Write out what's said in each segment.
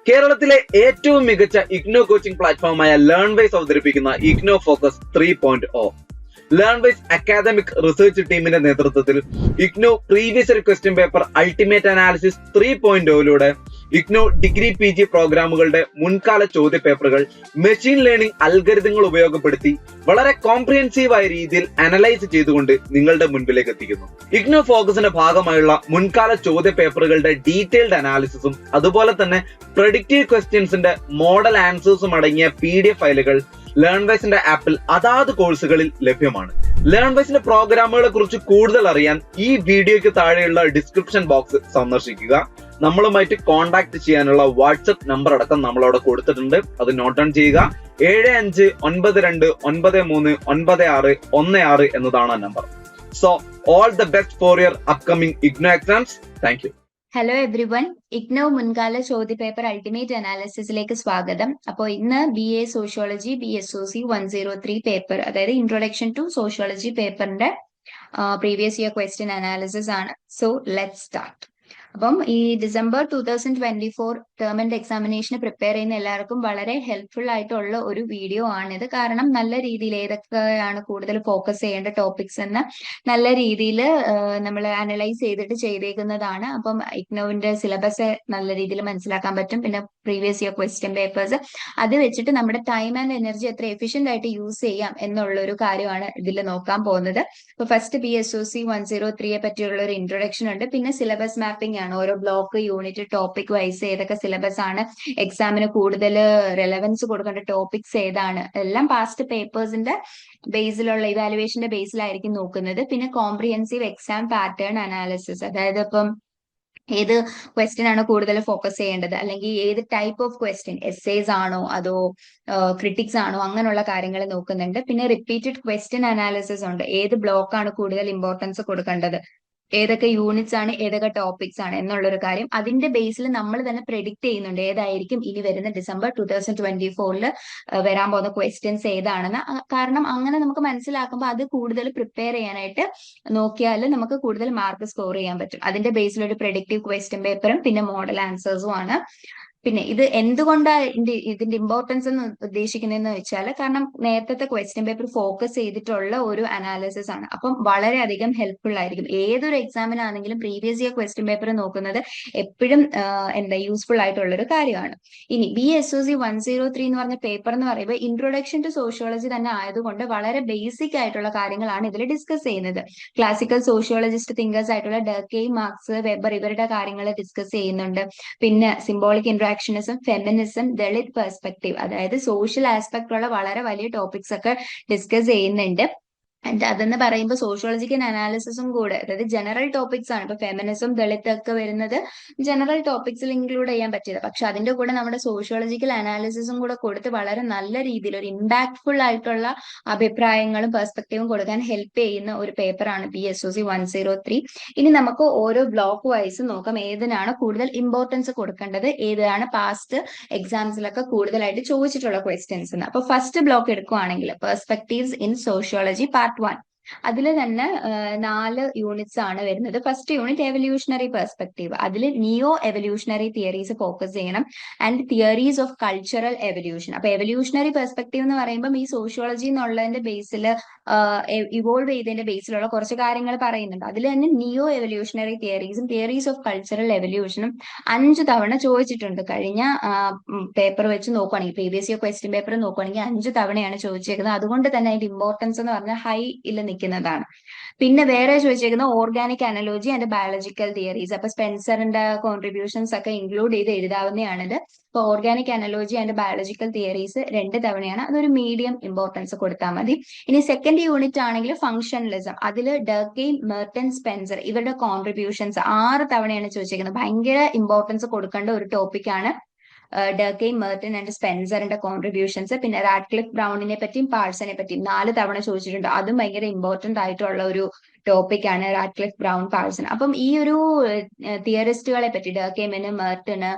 കേരളത്തിലെ ഏറ്റവും മികച്ച ഇഗ്നോ കോച്ചിംഗ് പ്ലാറ്റ്ഫോമായ ലേൺവൈസ് അവതരിപ്പിക്കുന്ന IGNOU focus 3.0. Learnwise academic research ടീമിന്റെ നേതൃത്വത്തിൽ IGNOU previous question paper ultimate analysis 3.0 IGNOU degree PG പ്രോഗ്രാമുകളുടെ മുൻകാല ചോദ്യ പേപ്പറുകൾ മെഷീൻ ലേണിംഗ് അൽഗരിതങ്ങൾ ഉപയോഗപ്പെടുത്തി വളരെ കോംപ്രിഹെൻസീവായ രീതിയിൽ അനലൈസ് ചെയ്തുകൊണ്ട് നിങ്ങളുടെ മുൻപിലേക്ക് എത്തിക്കുന്നു. ഇഗ്നോ ഫോക്കസിന്റെ ഭാഗമായുള്ള മുൻകാല ചോദ്യ പേപ്പറുകളുടെ ഡീറ്റെയിൽഡ് അനാലിസിസും അതുപോലെ തന്നെ പ്രഡിക്റ്റീവ് ക്വസ്റ്റ്യൻസിന്റെ മോഡൽ ആൻസേഴ്സും അടങ്ങിയ PDF ഫയലുകൾ ലേൺവൈസിന്റെ ആപ്പിൽ അതാത് കോഴ്സുകളിൽ ലഭ്യമാണ്. ലേൺവൈസിന്റെ പ്രോഗ്രാമുകളെ കുറിച്ച് കൂടുതൽ അറിയാൻ ഈ വീഡിയോയ്ക്ക് താഴെയുള്ള ഡിസ്ക്രിപ്ഷൻ ബോക്സ് സന്ദർശിക്കുക. നമ്മളുമായിട്ട് കോൺടാക്ട് ചെയ്യാനുള്ള വാട്സ്ആപ്പ് നമ്പർ അടക്കം നമ്മൾ അവിടെ കൊടുത്തിട്ടുണ്ട്. അത് നോട്ട് ഡൗൺ ചെയ്യുക. 7592939616 എന്നതാണ് ആ number. So all the best for your upcoming IGNOU exams. Thank you. Hello every one, IGNOU മുൻകാല ചോദ്യപേപ്പർ അൾട്ടിമേറ്റ് അനാലിസിസിലേക്ക് സ്വാഗതം. അപ്പോൾ ഇന്ന് BA സോഷ്യോളജി BSOC 103 പേപ്പർ, അതായത് ഇൻട്രൊഡക്ഷൻ ടു സോഷ്യോളജി പേപ്പറിന്റെ പ്രീവിയസ് ഇയർ ക്വസ്റ്റ്യൻ അനാലിസിസ് ആണ്. So let start. അപ്പം ഈ December 2024 ടേം ആൻഡ് എക്സാമിനേഷന് പ്രിപ്പയർ ചെയ്യുന്ന എല്ലാവർക്കും വളരെ ഹെൽപ്ഫുൾ ആയിട്ടുള്ള ഒരു വീഡിയോ ആണിത്. കാരണം നല്ല രീതിയിൽ ഏതൊക്കെയാണ് കൂടുതൽ ഫോക്കസ് ചെയ്യേണ്ട ടോപ്പിക്സ് എന്ന് നല്ല രീതിയിൽ നമ്മൾ അനലൈസ് ചെയ്തിട്ട് ചെയ്തേക്കുന്നതാണ്. അപ്പം ഇഗ്നോവിന്റെ സിലബസ് നല്ല രീതിയിൽ മനസ്സിലാക്കാൻ പറ്റും. പിന്നെ പ്രീവിയസ് ഇയർ ക്വസ്റ്റ്യൻ പേപ്പേഴ്സ് അത് വെച്ചിട്ട് നമ്മുടെ ടൈം ആൻഡ് എനർജി എത്ര എഫിഷ്യന്റ് ആയിട്ട് യൂസ് ചെയ്യാം എന്നുള്ള ഒരു കാര്യമാണ് ഇതിൽ നോക്കാൻ പോകുന്നത്. ഇപ്പൊ ഫസ്റ്റ് BSOC 103 പറ്റിയുള്ള ഒരു ഇൻട്രൊഡക്ഷൻ ഉണ്ട്. പിന്നെ സിലബസ് മാപ്പിംഗ് ആണ്. ഓരോ ബ്ലോക്ക്, യൂണിറ്റ്, ടോപ്പിക് വൈസ് ഏതൊക്കെ സിലബസ് ആണ്, എക്സാമിന് കൂടുതൽ റെലവൻസ് കൊടുക്കേണ്ട ടോപ്പിക്സ് ഏതാണ്, എല്ലാം പാസ്റ്റ് പേപ്പേഴ്സിന്റെ ബേസിലുള്ള ഇവാലുവേഷന്റെ ബേസിലായിരിക്കും നോക്കുന്നത്. പിന്നെ കോംപ്രിഹെൻസീവ് എക്സാം പാറ്റേൺ അനാലിസിസ്, അതായത് ഇപ്പം ഏത് ക്വസ്റ്റ്യൻ ആണ് കൂടുതൽ ഫോക്കസ് ചെയ്യേണ്ടത്, അല്ലെങ്കിൽ ഏത് ടൈപ്പ് ഓഫ് ക്വസ്റ്റ്യൻ, എസ്സേസ് ആണോ അതോ ക്രിട്ടിക്സ് ആണോ, അങ്ങനെയുള്ള കാര്യങ്ങൾ നോക്കുന്നുണ്ട്. പിന്നെ റിപ്പീറ്റഡ് ക്വസ്റ്റ്യൻ അനാലിസിസ് ഉണ്ട്. ഏത് ബ്ലോക്ക് ആണ് കൂടുതൽ ഇമ്പോർട്ടൻസ് കൊടുക്കേണ്ടത്, ഏതൊക്കെ യൂണിറ്റ്സ് ആണ്, ഏതൊക്കെ ടോപ്പിക്സ് ആണ് എന്നുള്ളൊരു കാര്യം അതിന്റെ ബേസിൽ നമ്മൾ തന്നെ പ്രെഡിക്ട് ചെയ്യുന്നുണ്ട് ഏതായിരിക്കും ഇനി വരുന്ന December 2024 വരാൻ പോകുന്ന ക്വസ്റ്റ്യൻസ് ഏതാണെന്ന്. കാരണം അങ്ങനെ നമുക്ക് മനസ്സിലാക്കുമ്പോൾ അത് കൂടുതൽ പ്രിപ്പയർ ചെയ്യാനായിട്ട് നോക്കിയാൽ നമുക്ക് കൂടുതൽ മാർക്ക് സ്കോർ ചെയ്യാൻ പറ്റും. അതിന്റെ ബേസിൽ ഒരു പ്രെഡിക്റ്റീവ് ക്വസ്റ്റ്യൻ പേപ്പറും പിന്നെ മോഡൽ ആൻസേഴ്സും ആണ്. പിന്നെ ഇത് എന്തുകൊണ്ടാണ് ഇതിന്റെ ഇമ്പോർട്ടൻസ് എന്ന് ഉദ്ദേശിക്കുന്നതെന്ന് വെച്ചാൽ, കാരണം നേരത്തെ ക്വസ്റ്റ്യൻ പേപ്പർ ഫോക്കസ് ചെയ്തിട്ടുള്ള ഒരു അനാലിസിസ് ആണ്. അപ്പം വളരെയധികം ഹെൽപ്ഫുൾ ആയിരിക്കും. ഏതൊരു എക്സാമിനാണെങ്കിലും പ്രീവിയസ് ഇയർ ക്വസ്റ്റ്യൻ പേപ്പർ നോക്കുന്നത് എപ്പോഴും യൂസ്ഫുൾ ആയിട്ടുള്ള ഒരു കാര്യമാണ്. ഇനി BSOC 103 എന്ന് പറഞ്ഞ പേപ്പർ എന്ന് പറയുമ്പോൾ ഇൻട്രൊഡക്ഷൻ ടു സോഷ്യോളജി തന്നെ ആയതുകൊണ്ട് വളരെ ബേസിക് ആയിട്ടുള്ള കാര്യങ്ങളാണ് ഇതിൽ ഡിസ്കസ് ചെയ്യുന്നത്. ക്ലാസിക്കൽ സോഷ്യോളജിസ്റ്റ് തിങ്കേഴ്സ് ആയിട്ടുള്ള ഡർക്കെയും, മാർക്സ്, വെബർ ഇവരുടെ കാര്യങ്ങൾ ഡിസ്കസ് ചെയ്യുന്നുണ്ട്. പിന്നെ സിംബോളിക് ഇന്ററാക്ഷനിസം, ഫെമിനിസം, ദളിത് പെർസ്പെക്റ്റീവ്, അതായത് സോഷ്യൽ ആസ്പെക്ട് ഉള്ള വളരെ വലിയ ടോപ്പിക്സ് ഒക്കെ ഡിസ്കസ് ചെയ്യുന്നുണ്ട്. അതെന്ന് പറയുമ്പോൾ സോഷ്യോളജിക്കൽ അനാലിസിസും കൂടെ, അതായത് ജനറൽ ടോപ്പിക്സ് ആണ്. ഇപ്പൊ ഫെമിനിസം, ദളിത് ഒക്കെ വരുന്നത് ജനറൽ ടോപ്പിക്സിൽ ഇൻക്ലൂഡ് ചെയ്യാൻ പറ്റിയത്. പക്ഷെ അതിന്റെ കൂടെ നമ്മുടെ സോഷ്യോളജിക്കൽ അനാലിസിസും കൂടെ കൊടുത്ത് വളരെ നല്ല രീതിയിൽ ഒരു ഇമ്പാക്ട്ഫുൾ ആയിട്ടുള്ള അഭിപ്രായങ്ങളും പെർസ്പെക്റ്റീവും കൊടുക്കാൻ ഹെൽപ്പ് ചെയ്യുന്ന ഒരു പേപ്പറാണ് BSOC 103. ഇനി നമുക്ക് ഓരോ ബ്ലോക്ക് വൈസ് നോക്കാം ഏതിനാണ് കൂടുതൽ ഇമ്പോർട്ടൻസ് കൊടുക്കേണ്ടത്, ഏതാണ് പാസ്റ്റ് എക്സാംസിലൊക്കെ കൂടുതലായിട്ട് ചോദിച്ചിട്ടുള്ള ക്വസ്റ്റ്യൻസ്. അപ്പൊ ഫസ്റ്റ് ബ്ലോക്ക് എടുക്കുവാണെങ്കിൽ പെർസ്പെക്റ്റീവ്സ് ഇൻ സോഷ്യോളജി പാർട്ട് 1, അതിൽ തന്നെ 4 യൂണിറ്റ്സ് ആണ് വരുന്നത്. ഫസ്റ്റ് യൂണിറ്റ് എവല്യൂഷണറി പെർസ്പെക്റ്റീവ്, അതിൽ നിയോ എവല്യൂഷണറി തിയറീസ് ഫോക്കസ് ചെയ്യണം and theories of cultural evolution. അപ്പൊ എവല്യൂഷണറി പെർസ്പെക്റ്റീവ് എന്ന് പറയുമ്പോൾ ഈ സോഷ്യോളജി എന്നുള്ളതിന്റെ ബേസിൽ ഇവോൾവ് ചെയ്തതിന്റെ ബേസിലുള്ള കുറച്ച് കാര്യങ്ങൾ പറയുന്നുണ്ട്. അതിൽ തന്നെ നിയോ എവല്യൂഷണറി തിയറീസും തിയറീസ് ഓഫ് കൾച്ചറൽ എവല്യൂഷനും 5 തവണ ചോദിച്ചിട്ടുണ്ട്. കഴിഞ്ഞ പേപ്പർ വെച്ച് നോക്കുകയാണെങ്കിൽ, പ്രീവിയസ് ഇയർ ക്വസ്റ്റ്യൻ പേപ്പർ നോക്കുകയാണെങ്കിൽ 5 തവണയാണ് ചോദിച്ചേക്കുന്നത്. അതുകൊണ്ട് തന്നെ അതിന്റെ ഇമ്പോർട്ടൻസ് എന്ന് പറഞ്ഞാൽ ഹൈയിൽ നിൽക്കുന്നതാണ്. പിന്നെ വേറെ ചോദിച്ചേക്കുന്ന organic analogy and biological theories. അപ്പൊ സ്പെൻസറിന്റെ കോൺട്രിബ്യൂഷൻസ് ഒക്കെ ഇൻക്ലൂഡ് ചെയ്ത് എഴുതാവുന്നതാണിത്. ഇപ്പൊ organic analogy and biological theories 2 തവണയാണ്. അതൊരു മീഡിയം ഇമ്പോർട്ടൻസ് കൊടുത്താൽ മതി. ഇനി സെക്കൻഡ് യൂണിറ്റ് ആണെങ്കിൽ ഫംഗ്ഷനലിസം, അതിൽ ഡർക്കെയിം, മെർട്ടൻ, സ്പെൻസർ ഇവരുടെ കോൺട്രിബ്യൂഷൻസ് 6 തവണയാണ് ചോദിച്ചേക്കുന്നത്. ഭയങ്കര ഇമ്പോർട്ടൻസ് കൊടുക്കേണ്ട ഒരു ടോപ്പിക്കാണ് ഡർക്കെയിം, മെർട്ടൻ ആൻഡ് സ്പെൻസറിന്റെ കോൺട്രിബ്യൂഷൻസ്. പിന്നെ റാഡ്ക്ലിഫ് ബ്രൗണിനെ പറ്റിയും പാഴ്സനെ പറ്റിയും 4 തവണ ചോദിച്ചിട്ടുണ്ട്. അതും ഭയങ്കര ഇമ്പോർട്ടന്റ് ആയിട്ടുള്ള ഒരു ടോപ്പിക് ആണ് റാഡ്ക്ലിഫ്, ബ്രൗൺ, പാഴ്സൺ. അപ്പം ഈ ഒരു തിയറിസ്റ്റുകളെ പറ്റി ഡർക്കെയ്മന്, മെർട്ടന്,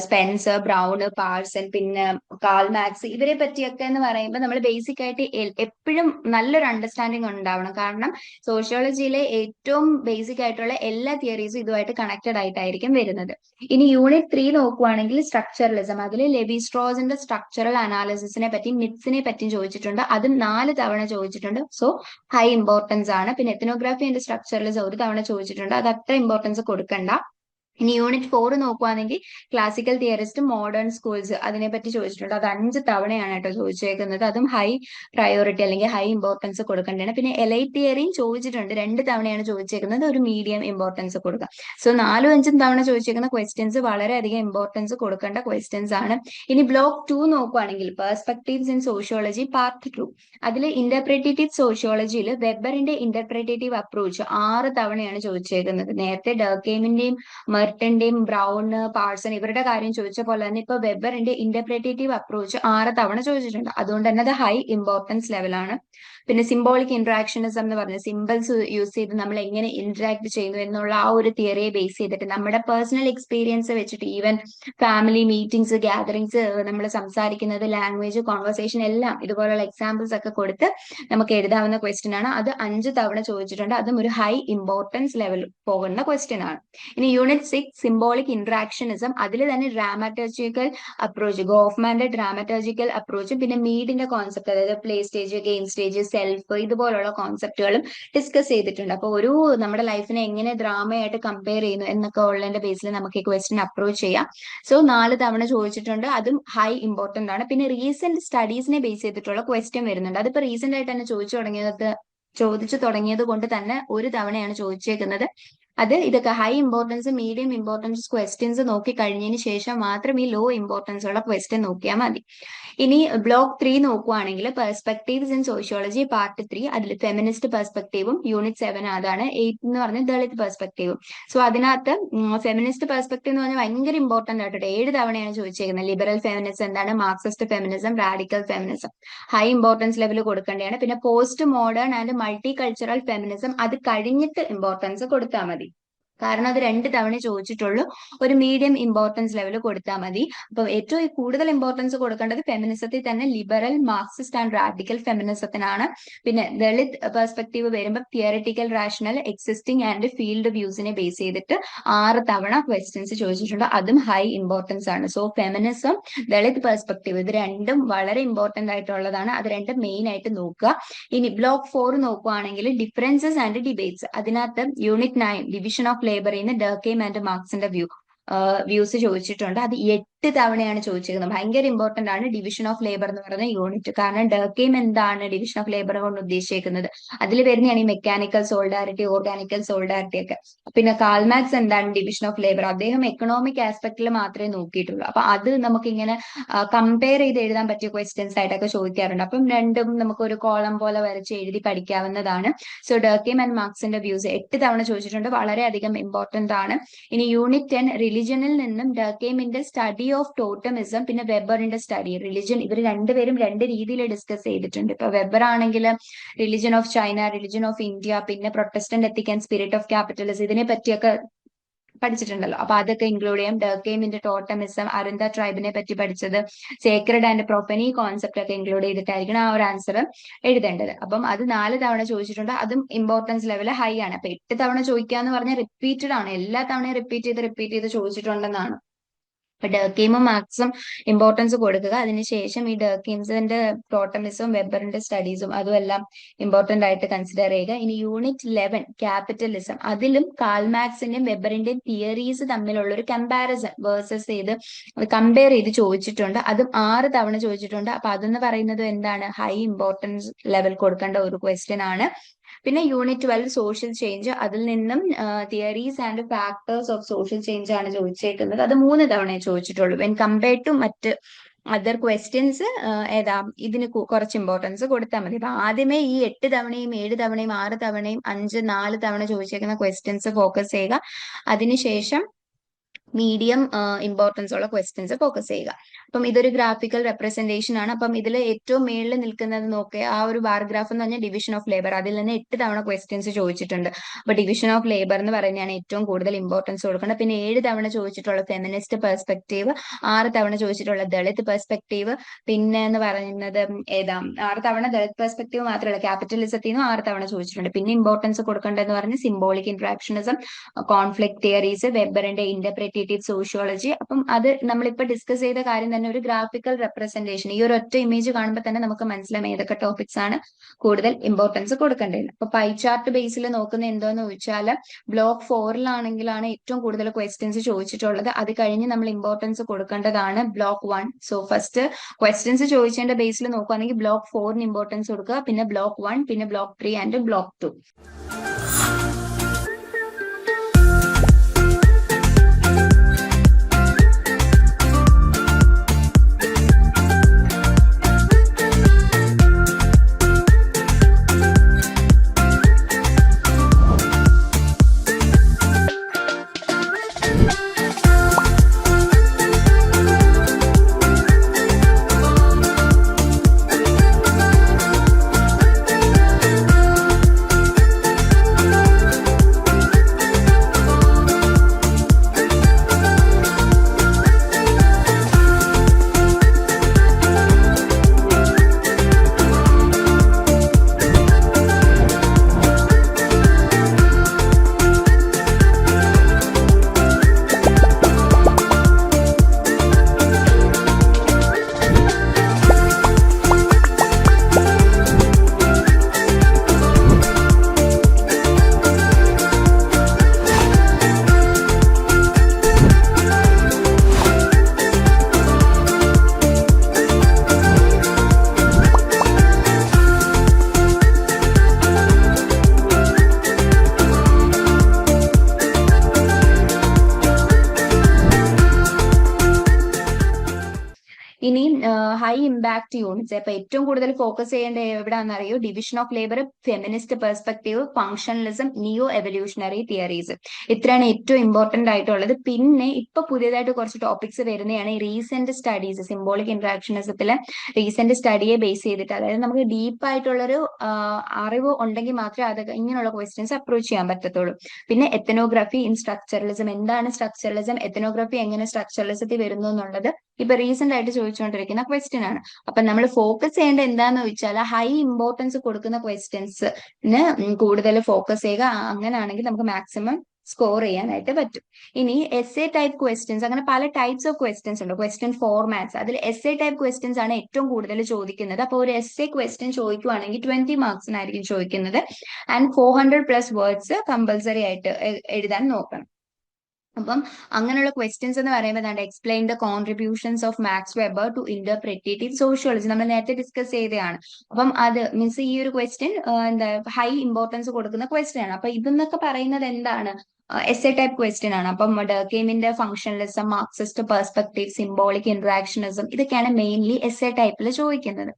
സ്പെൻസർ, ബ്രൗൺ, പാഴ്സൺ, പിന്നെ കാൾ മാക്സ്, ഇവരെ പറ്റിയൊക്കെ എന്ന് പറയുമ്പോൾ നമ്മൾ ബേസിക് ആയിട്ട് എപ്പോഴും നല്ലൊരു അണ്ടർസ്റ്റാൻഡിങ് ഉണ്ടാവണം. കാരണം സോഷ്യോളജിയിലെ ഏറ്റവും ബേസിക് ആയിട്ടുള്ള എല്ലാ തിയറീസും ഇതുമായിട്ട് കണക്റ്റഡ് ആയിട്ടായിരിക്കും വരുന്നത്. ഇനി യൂണിറ്റ് 3 നോക്കുവാണെങ്കിൽ സ്ട്രക്ചറലിസം, അതിൽ ലെവി സ്ട്രോസിന്റെ സ്ട്രക്ചറൽ അനാലിസിസിനെ പറ്റി, മിത്സിനെ പറ്റിയും ചോദിച്ചിട്ടുണ്ട്. അതും 4 തവണ ചോദിച്ചിട്ടുണ്ട്. സോ ഹൈ ഇമ്പോർട്ടൻസ് ആണ്. പിന്നെ എത്നോഗ്രാഫി ആൻഡ് സ്ട്രക്ചറലിസം ഒരു തവണ ചോദിച്ചിട്ടുണ്ട്. അത് അത്ര ഇമ്പോർട്ടൻസ് കൊടുക്കണ്ട. ഇനി യൂണിറ്റ് 4 നോക്കുവാണെങ്കിൽ ക്ലാസിക്കൽ തിയറിസ്റ്റ്, മോഡേൺ സ്കൂൾസ്, അതിനെപ്പറ്റി ചോദിച്ചിട്ടുണ്ട്. അത് 5 തവണയാണ് കേട്ടോ ചോദിച്ചേക്കുന്നത്. അതും ഹൈ പ്രയോറിറ്റി അല്ലെങ്കിൽ ഹൈ ഇമ്പോർട്ടൻസ് കൊടുക്കേണ്ടതാണ്. പിന്നെ എലൈറ്റ് തിയറിയും ചോദിച്ചിട്ടുണ്ട്, 2 തവണയാണ് ചോദിച്ചേക്കുന്നത്. ഒരു മീഡിയം ഇമ്പോർട്ടൻസ് കൊടുക്കാം. സോ 4ഉം 5ഉം തവണ ചോദിച്ചേക്കുന്ന ക്വസ്റ്റ്യൻസ് വളരെയധികം ഇമ്പോർട്ടൻസ് കൊടുക്കേണ്ട ക്വസ്റ്റ്യൻസ് ആണ്. ഇനി ബ്ലോക്ക് 2 നോക്കുവാണെങ്കിൽ പെർസ്പെക്ടീവ്സ് ഇൻ സോഷ്യോളജി പാർട്ട് 2, അതിൽ ഇന്റർപ്രിറ്റേറ്റീവ് സോഷ്യോളജിയിൽ വെബറിന്റെ ഇന്റർപ്രിറ്റേറ്റീവ് അപ്രോച്ച് 6 തവണയാണ് ചോദിച്ചേക്കുന്നത്. നേരത്തെ ഡർക്കെയ്മിന്റെയും മെർട്ടന്റെയും ബ്രൗൺ, പാഴ്സൺ ഇവരുടെ കാര്യം ചോദിച്ച പോലെ തന്നെ ഇപ്പൊ വെബറിന്റെ ഇന്റർപ്രിറ്റേറ്റീവ് അപ്രോച്ച് 6 തവണ ചോദിച്ചിട്ടുണ്ട്. അതുകൊണ്ട് തന്നെ അത് ഹൈ ഇമ്പോർട്ടൻസ് ലെവലാണ്. പിന്നെ സിംബോളിക് ഇന്ററാക്ഷനിസം എന്ന് പറഞ്ഞ സിമ്പിൾസ് യൂസ് ചെയ്ത് നമ്മൾ എങ്ങനെ ഇന്ററാക്ട് ചെയ്യുന്നു എന്നുള്ള ആ ഒരു തിയറിയെ ബേസ് ചെയ്തിട്ട് നമ്മുടെ പേഴ്സണൽ എക്സ്പീരിയൻസ് വെച്ചിട്ട് ഈവൻ ഫാമിലി മീറ്റിംഗ്സ്, ഗ്യാതറിങ്സ്, നമ്മൾ സംസാരിക്കുന്നത്, ലാംഗ്വേജ്, കോൺവെർസേഷൻ എല്ലാം ഇതുപോലുള്ള എക്സാമ്പിൾസ് ഒക്കെ കൊടുത്ത് നമുക്ക് എഴുതാവുന്ന ക്വസ്റ്റ്യൻ ആണ്. അത് 5 തവണ ചോദിച്ചിട്ടുണ്ട്. അതും ഒരു ഹൈ ഇമ്പോർട്ടൻസ് ലെവൽ പോകുന്ന ക്വസ്റ്റ്യൻ ആണ്. ഇനി യൂണിറ്റ് 6 സിംബോളിക് ഇന്ററാക്ഷനിസം, അതിൽ തന്നെ ഡ്രാമറ്റോളജിക്കൽ അപ്രോച്ച്, ഗോഫ്മാന്റെ ഡ്രാമറ്റോളജിക്കൽ അപ്രോച്ചും പിന്നെ മീഡിന്റെ കോൺസെപ്റ്റ്, അതായത് play stage, game stage, self, ഇതുപോലുള്ള കോൺസെപ്റ്റുകളും ഡിസ്കസ് ചെയ്തിട്ടുണ്ട്. അപ്പോൾ ഒരു നമ്മുടെ ലൈഫിനെ എങ്ങനെ ഡ്രാമയായിട്ട് കമ്പയർ ചെയ്യുന്നു എന്നൊക്കെ ഉള്ളതിന്റെ ബേസിൽ നമുക്ക് ഈ ക്വസ്റ്റ്യൻ അപ്രോച്ച് ചെയ്യാം. സോ 4 തവണ ചോദിച്ചിട്ടുണ്ട്. അതും ഹൈ ഇമ്പോർട്ടന്റ് ആണ്. പിന്നെ റീസെന്റ് സ്റ്റഡീസിനെ ബേസ് ചെയ്തിട്ടുള്ള ക്വസ്റ്റ്യൻ വരുന്നുണ്ട്. അതിപ്പോ റീസെന്റ് ആയിട്ട് തന്നെ ചോദിച്ചു തുടങ്ങിയത് കൊണ്ട് തന്നെ ഒരു തവണയാണ് ചോദിച്ചേക്കുന്നത്. ഇതൊക്കെ high importance, medium importance questions നോക്കി കഴിഞ്ഞതിന് ശേഷം മാത്രം ഈ ലോ ഇമ്പോർട്ടൻസ് ഉള്ള ക്വസ്റ്റ്യൻ നോക്കിയാൽ മതി. ഇനി ബ്ലോക്ക് 3 നോക്കുവാണെങ്കിൽ പെർസ്പെക്ടീവ്സ് ഇൻ സോഷ്യോളജി പാർട്ട് 3, അതിൽ ഫെമിനിസ്റ്റ് പെർസ്പെക്ടീവും യൂണിറ്റ് 7 അതാണ്. 8 എന്ന് പറഞ്ഞ ദളിത് പെർസ്പെക്ടീവും. സോ അതിനകത്ത് ഫെമിനിസ്റ്റ് പെർസ്പെക്ടീവ് എന്ന് പറഞ്ഞാൽ ഭയങ്കര ഇമ്പോർട്ടന്റ് ആയിട്ട് 7 തവണയാണ് ചോദിച്ചേക്കുന്നത്. ലിബറൽ ഫെമിനിസം എന്താണ്, Marxist feminism, radical feminism, high importance level കൊടുക്കേണ്ടതാണ്. പിന്നെ post modern and multi cultural feminism, അത് കഴിഞ്ഞിട്ട് ഇമ്പോർട്ടൻസ് കൊടുത്താൽ മതി. കാരണം അത് 2 തവണ ചോദിച്ചിട്ടുള്ളൂ. ഒരു മീഡിയം ഇമ്പോർട്ടൻസ് ലെവൽ കൊടുത്താൽ മതി. അപ്പൊ ഏറ്റവും കൂടുതൽ ഇമ്പോർട്ടൻസ് കൊടുക്കേണ്ടത് ഫെമിനിസത്തിൽ തന്നെ ലിബറൽ, മാർക്സിസ്റ്റ് ആൻഡ് റാഡിക്കൽ ഫെമിനിസത്തിനാണ്. പിന്നെ ദളിത് പെർസ്പെക്ടീവ് വരുമ്പോൾ theoretical, rational, existing and field വ്യൂസിനെ ബേസ് ചെയ്തിട്ട് 6 തവണ ക്വസ്റ്റ്യൻസ് ചോദിച്ചിട്ടുണ്ട്. അതും ഹൈ ഇമ്പോർട്ടൻസ് ആണ്. സോ ഫെമിനിസം, ദളിത് പെർസ്പെക്ടീവ്, ഇത് രണ്ടും വളരെ ഇമ്പോർട്ടന്റ് ആയിട്ടുള്ളതാണ്. അത് രണ്ടും മെയിൻ ആയിട്ട് നോക്കുക. ഇനി ബ്ലോക്ക് 4 നോക്കുകയാണെങ്കിൽ ഡിഫറൻസസ് ആൻഡ് ഡിബേറ്റ്സ്, അതിനകത്ത് യൂണിറ്റ് 9 ഡിവിഷൻ ഓഫ് ലേബറിന്ന് ഡർക്കെയ്ം ആൻഡ് മാർക്സിന്റെ വ്യൂസ് ചോദിച്ചിട്ടുണ്ട്. അത് 8 തവണയാണ് ചോദിച്ചിരിക്കുന്നത്. ഭയങ്കര ഇമ്പോർട്ടന്റ് ആണ് ഡിവിഷൻ ഓഫ് ലേബർ എന്ന് പറയുന്ന യൂണിറ്റ്. കാരണം ഡർക്കെയ്ം എന്താണ് ഡിവിഷൻ ഓഫ് ലേബർ കൊണ്ട് ഉദ്ദേശിക്കുന്നത്, അതിൽ വരുന്നതാണ് ഈ മെക്കാനിക്കൽ സോൾഡാരിറ്റി, ഓർഗാനിക്കൽ സോൾഡാരിറ്റി ഒക്കെ. പിന്നെ കാൾമാക്സ് എന്താണ് ഡിവിഷൻ ഓഫ് ലേബർ, അദ്ദേഹം എക്കണോമിക് ആസ്പെക്റ്റിൽ മാത്രമേ നോക്കിയിട്ടുള്ളൂ. അപ്പൊ അത് നമുക്ക് ഇങ്ങനെ കമ്പയർ ചെയ്ത് എഴുതാൻ പറ്റിയ ക്വസ്റ്റ്യൻസ് ആയിട്ടൊക്കെ ചോദിക്കാറുണ്ട്. അപ്പം രണ്ടും നമുക്ക് ഒരു കോളം പോലെ വരച്ച് എഴുതി പഠിക്കാവുന്നതാണ്. സോ ഡർക്കെയ്ം ആൻഡ് മാർക്സിന്റെ വ്യൂസ് 8 തവണ ചോദിച്ചിട്ടുണ്ട്. വളരെയധികം ഇമ്പോർട്ടന്റ് ആണ്. ഇനി യൂണിറ്റ് 10 റിലിജനിൽ നിന്നും ഡർക്കെയ്മിന്റെ സ്റ്റഡി ഓഫ് ടോട്ടമിസം, പിന്നെ വെബറിന്റെ സ്റ്റഡി റിലിജൻ, ഇവർ രണ്ടുപേരും 2 രീതിയിൽ ഡിസ്കസ് ചെയ്തിട്ടുണ്ട്. ഇപ്പൊ വെബർ ആണെങ്കിൽ religion of China, religion of India, പിന്നെ Protestant ethic and spirit of capitalism, ഇതിനെ പറ്റിയൊക്കെ പഠിച്ചിട്ടുണ്ടല്ലോ. അപ്പൊ അതൊക്കെ ഇൻക്ലൂഡ് ചെയ്യാം. ഡർക്കെയ്മിന്റെ ടോട്ടമിസം, അരുന്ത ട്രൈബിനെ പറ്റി പഠിച്ചത്, സേക്രഡ് ആൻഡ് പ്രൊഫൻ, ഈ കോൺസെപ്റ്റ് ഒക്കെ ഇൻക്ലൂഡ് ചെയ്തിട്ടായിരിക്കണം ആ ഒരു ആൻസർ എഴുതേണ്ടത്. അപ്പം അത് 4 തവണ ചോദിച്ചിട്ടുണ്ട്. അതും ഇമ്പോർട്ടൻസ് ലെവൽ ഹൈ ആണ്. അപ്പൊ 8 തവണ ചോദിക്കുക എന്ന് പറഞ്ഞാൽ റിപ്പീറ്റഡ് ആണ്. എല്ലാ തവണയും റിപ്പീറ്റ് ചെയ്ത് ചോദിച്ചിട്ടുണ്ടെന്നാണ്. അപ്പൊ ഡർക്കെയ്മും മാർക്സും ഇമ്പോർട്ടൻസ് കൊടുക്കുക. അതിനുശേഷം ഈ ഡർക്കെയ്ംസിന്റെ ടോട്ടമിസവും വെബറിന്റെ സ്റ്റഡീസും അതും എല്ലാം ഇമ്പോർട്ടന്റ് ആയിട്ട് കൺസിഡർ ചെയ്യുക. ഇനി യൂണിറ്റ് 11 ക്യാപിറ്റലിസം, അതിലും കാൾമാക്സിന്റെയും വെബറിന്റെയും തിയറീസ് തമ്മിലുള്ള ഒരു കമ്പാരിസൺ വേഴ്സസ് ചെയ്ത് കമ്പയർ ചെയ്ത് ചോദിച്ചിട്ടുണ്ട്. അതും 6 തവണ ചോദിച്ചിട്ടുണ്ട്. അപ്പൊ അതെന്ന് പറയുന്നത് എന്താണ്, ഹൈ ഇമ്പോർട്ടൻസ് ലെവൽ കൊടുക്കേണ്ട ഒരു ക്വസ്റ്റ്യൻ ആണ്. പിന്നെ യൂണിറ്റ് 12 സോഷ്യൽ ചേഞ്ച്, അതിൽ നിന്നും theories and factors of social change ആണ് ചോദിച്ചേക്കുന്നത്. അത് 3 തവണയെ ചോദിച്ചിട്ടുള്ളൂ. വെൻ കമ്പയർഡ് ടു മറ്റ് അതർ ക്വസ്റ്റ്യൻസ് ഇതിന് കുറച്ച് ഇമ്പോർട്ടൻസ് കൊടുത്താൽ മതി. അപ്പൊ ആദ്യമേ ഈ 8 തവണയും 7 തവണയും 6 തവണയും 5, 4 തവണ ചോദിച്ചേക്കുന്ന ക്വസ്റ്റ്യൻസ് ഫോക്കസ് ചെയ്യുക. അതിനുശേഷം മീഡിയം ഇമ്പോർട്ടൻസ് ഉള്ള ക്വസ്റ്റ്യൻസ് ഫോക്കസ് ചെയ്യുക. അപ്പം ഇതൊരു ഗ്രാഫിക്കൽ റെപ്രസെന്റേഷൻ ആണ്. അപ്പം ഇതിൽ ഏറ്റവും മേളിൽ നിൽക്കുന്നത് നോക്കുക, ആ ഒരു ബാർ ഗ്രാഫ് എന്ന് പറഞ്ഞാൽ ഡിവിഷൻ ഓഫ് ലേബർ. അതിൽ നിന്ന് 8 തവണ ക്വസ്റ്റ്യൻസ് ചോദിച്ചിട്ടുണ്ട്. അപ്പൊ ഡിവിഷൻ ഓഫ് ലേബർ എന്ന് പറയുന്നതാണ് ഏറ്റവും കൂടുതൽ ഇമ്പോർട്ടൻസ് കൊടുക്കേണ്ടത്. പിന്നെ 7 തവണ ചോദിച്ചിട്ടുള്ള ഫെമിനിസ്റ്റ് പെർസ്പെക്റ്റീവ്, 6 തവണ ചോദിച്ചിട്ടുള്ള ദളിത് പെർസ്പെക്റ്റീവ്, പിന്നെ എന്ന് പറയുന്നത് ഏതാ 6 തവണ ദളിത് പെർസ്പെക്റ്റീവ് മാത്രമല്ല, ക്യാപിറ്റലിസത്തിൽ നിന്നും 6 തവണ ചോദിച്ചിട്ടുണ്ട്. പിന്നെ ഇമ്പോർട്ടൻസ് കൊടുക്കേണ്ടതെന്ന് പറഞ്ഞ് സിംബോളിക് ഇന്ററാക്ഷനിസം, കോൺഫ്ലിക്ട് തിയറീസ്, വെബറിന്റെ ഇന്റർപ്രിറ്റേറ്റീവ് സോഷ്യോളജി. അപ്പം അത് നമ്മളിപ്പോ ഡിസ്കസ് ചെയ്ത കാര്യം തന്നെ ഒരു ഗ്രാഫിക്കൽ റെപ്രസെന്റേഷൻ. ഈ ഒരു ഒറ്റ ഇമേജ് കാണുമ്പോൾ തന്നെ നമുക്ക് മനസ്സിലാവും ഏതൊക്കെ ടോപ്പിക്സ് ആണ് കൂടുതൽ ഇമ്പോർട്ടൻസ് കൊടുക്കേണ്ടത്. അപ്പൊ പൈ ചാർട്ട് ബേസിൽ നോക്കുന്ന എന്തോന്ന് ചോദിച്ചാൽ ബ്ലോക്ക് 4-ലാണെങ്കിലാണ് ഏറ്റവും കൂടുതൽ ക്വസ്റ്റ്യൻസ് ചോദിച്ചിട്ടുള്ളത്. അത് കഴിഞ്ഞ് നമ്മൾ ഇമ്പോർട്ടൻസ് കൊടുക്കേണ്ടതാണ് ബ്ലോക്ക് 1. സോ ഫസ്റ്റ് ക്വസ്റ്റ്യൻസ് ചോദിച്ചതിന്റെ ബേസിൽ നോക്കുകയാണെങ്കിൽ ബ്ലോക്ക് 4-ന് ഇമ്പോർട്ടൻസ് കൊടുക്കുക, പിന്നെ ബ്ലോക്ക് 1, പിന്നെ ബ്ലോക്ക് 3 ആൻഡ് ബ്ലോക്ക് 2. ഇനി ഹൈ ഇമ്പാക്ട് യൂണിറ്റ്സ്. അപ്പൊ ഏറ്റവും കൂടുതൽ ഫോക്കസ് ചെയ്യേണ്ട എവിടെയാണെന്ന് അറിയോ? Division of labour, feminist perspective, functionalism, neo evolutionary theories. ഇത്രയാണ് ഏറ്റവും ഇമ്പോർട്ടന്റ് ആയിട്ടുള്ളത്. പിന്നെ ഇപ്പൊ പുതിയതായിട്ട് കുറച്ച് ടോപ്പിക്സ് വരുന്നതാണ് ഈ റീസെന്റ് സ്റ്റഡീസ്. സിംബോളിക് ഇന്ററാക്ഷനിസത്തിലെ റീസെന്റ് സ്റ്റഡിയെ ബേസ് ചെയ്തിട്ട്, അതായത് നമുക്ക് ഡീപ്പ് ആയിട്ടുള്ളൊരു അറിവ് ഉണ്ടെങ്കിൽ മാത്രമേ അത് ഇങ്ങനെയുള്ള ക്വസ്റ്റ്യൻസ് അപ്രോച്ച് ചെയ്യാൻ പറ്റത്തുള്ളൂ. പിന്നെ എത്തനോഗ്രഫി ഇൻ സ്ട്രക്ചറലിസം. എന്താണ് സ്ട്രക്ചറലിസം, എത്തനോഗ്രഫി എങ്ങനെ സ്ട്രക്ചറലിസത്തിൽ വരുന്നു എന്നുള്ളത് ഇപ്പൊ റീസെന്റ് ആയിട്ട് ചോദിച്ചുകൊണ്ടിരിക്കുന്ന ക്വസ്റ്റ്യൻ ആണ്. അപ്പൊ നമ്മൾ ഫോക്കസ് ചെയ്യേണ്ട എന്താന്ന് ചോദിച്ചാൽ ഹൈ ഇമ്പോർട്ടൻസ് കൊടുക്കുന്ന ക്വസ്റ്റ്യൻസിന് കൂടുതൽ ഫോക്കസ് ചെയ്യുക. അങ്ങനെയാണെങ്കിൽ നമുക്ക് മാക്സിമം സ്കോർ ചെയ്യാനായിട്ട് പറ്റും. ഇനി എസ് എ ടൈപ്പ് ക്വസ്റ്റ്യൻസ്, അങ്ങനെ പല ടൈപ്സ് ഓഫ് ക്വസ്റ്റ്യൻസ് ഉണ്ട്. ക്വസ്റ്റ്യൻ ഫോർമാറ്റ്സ്, അതിൽ എസ് എ ടൈപ്പ് ക്വസ്റ്റ്യൻസ് ആണ് ഏറ്റവും കൂടുതൽ ചോദിക്കുന്നത്. അപ്പോൾ ഒരു എസ് എ ക്വസ്റ്റ്യൻ ചോദിക്കുവാണെങ്കിൽ 20 മാർക്സിനായിരിക്കും ചോദിക്കുന്നത്. ആൻഡ് 400+ വേർഡ്സ് കമ്പൽസറി ആയിട്ട് എഴുതാൻ നോക്കണം. അപ്പം അങ്ങനെയുള്ള ക്വസ്റ്റ്യൻസ് എന്ന് പറയുമ്പോൾ explain the contributions of Max Weber to interpretative sociology, നമ്മൾ നേരത്തെ ഡിസ്കസ് ചെയ്തതാണ്. അപ്പം അത് മീൻസ് ഈ ഒരു ക്വസ്റ്റ്യൻ എന്താ ഹൈ ഇമ്പോർട്ടൻസ് കൊടുക്കുന്ന ക്വസ്റ്റ്യൻ ആണ്. അപ്പൊ ഇതെന്നൊക്കെ പറയുന്നത് എന്താണ്? എസ് എ ടൈപ്പ് ക്വസ്റ്റ്യൻ ആണ്. അപ്പം ഡർക്കെയിമിന്റെ ഫംഗ്ഷണലിസം, മാർക്സിസ്റ്റ് പെർസ്പെക്റ്റീവ്, സിംബോളിക് ഇന്ററാക്ഷനിസം, ഇതൊക്കെയാണ് മെയിൻലി എസ് എ ടൈപ്പിൽ ചോദിക്കുന്നത്.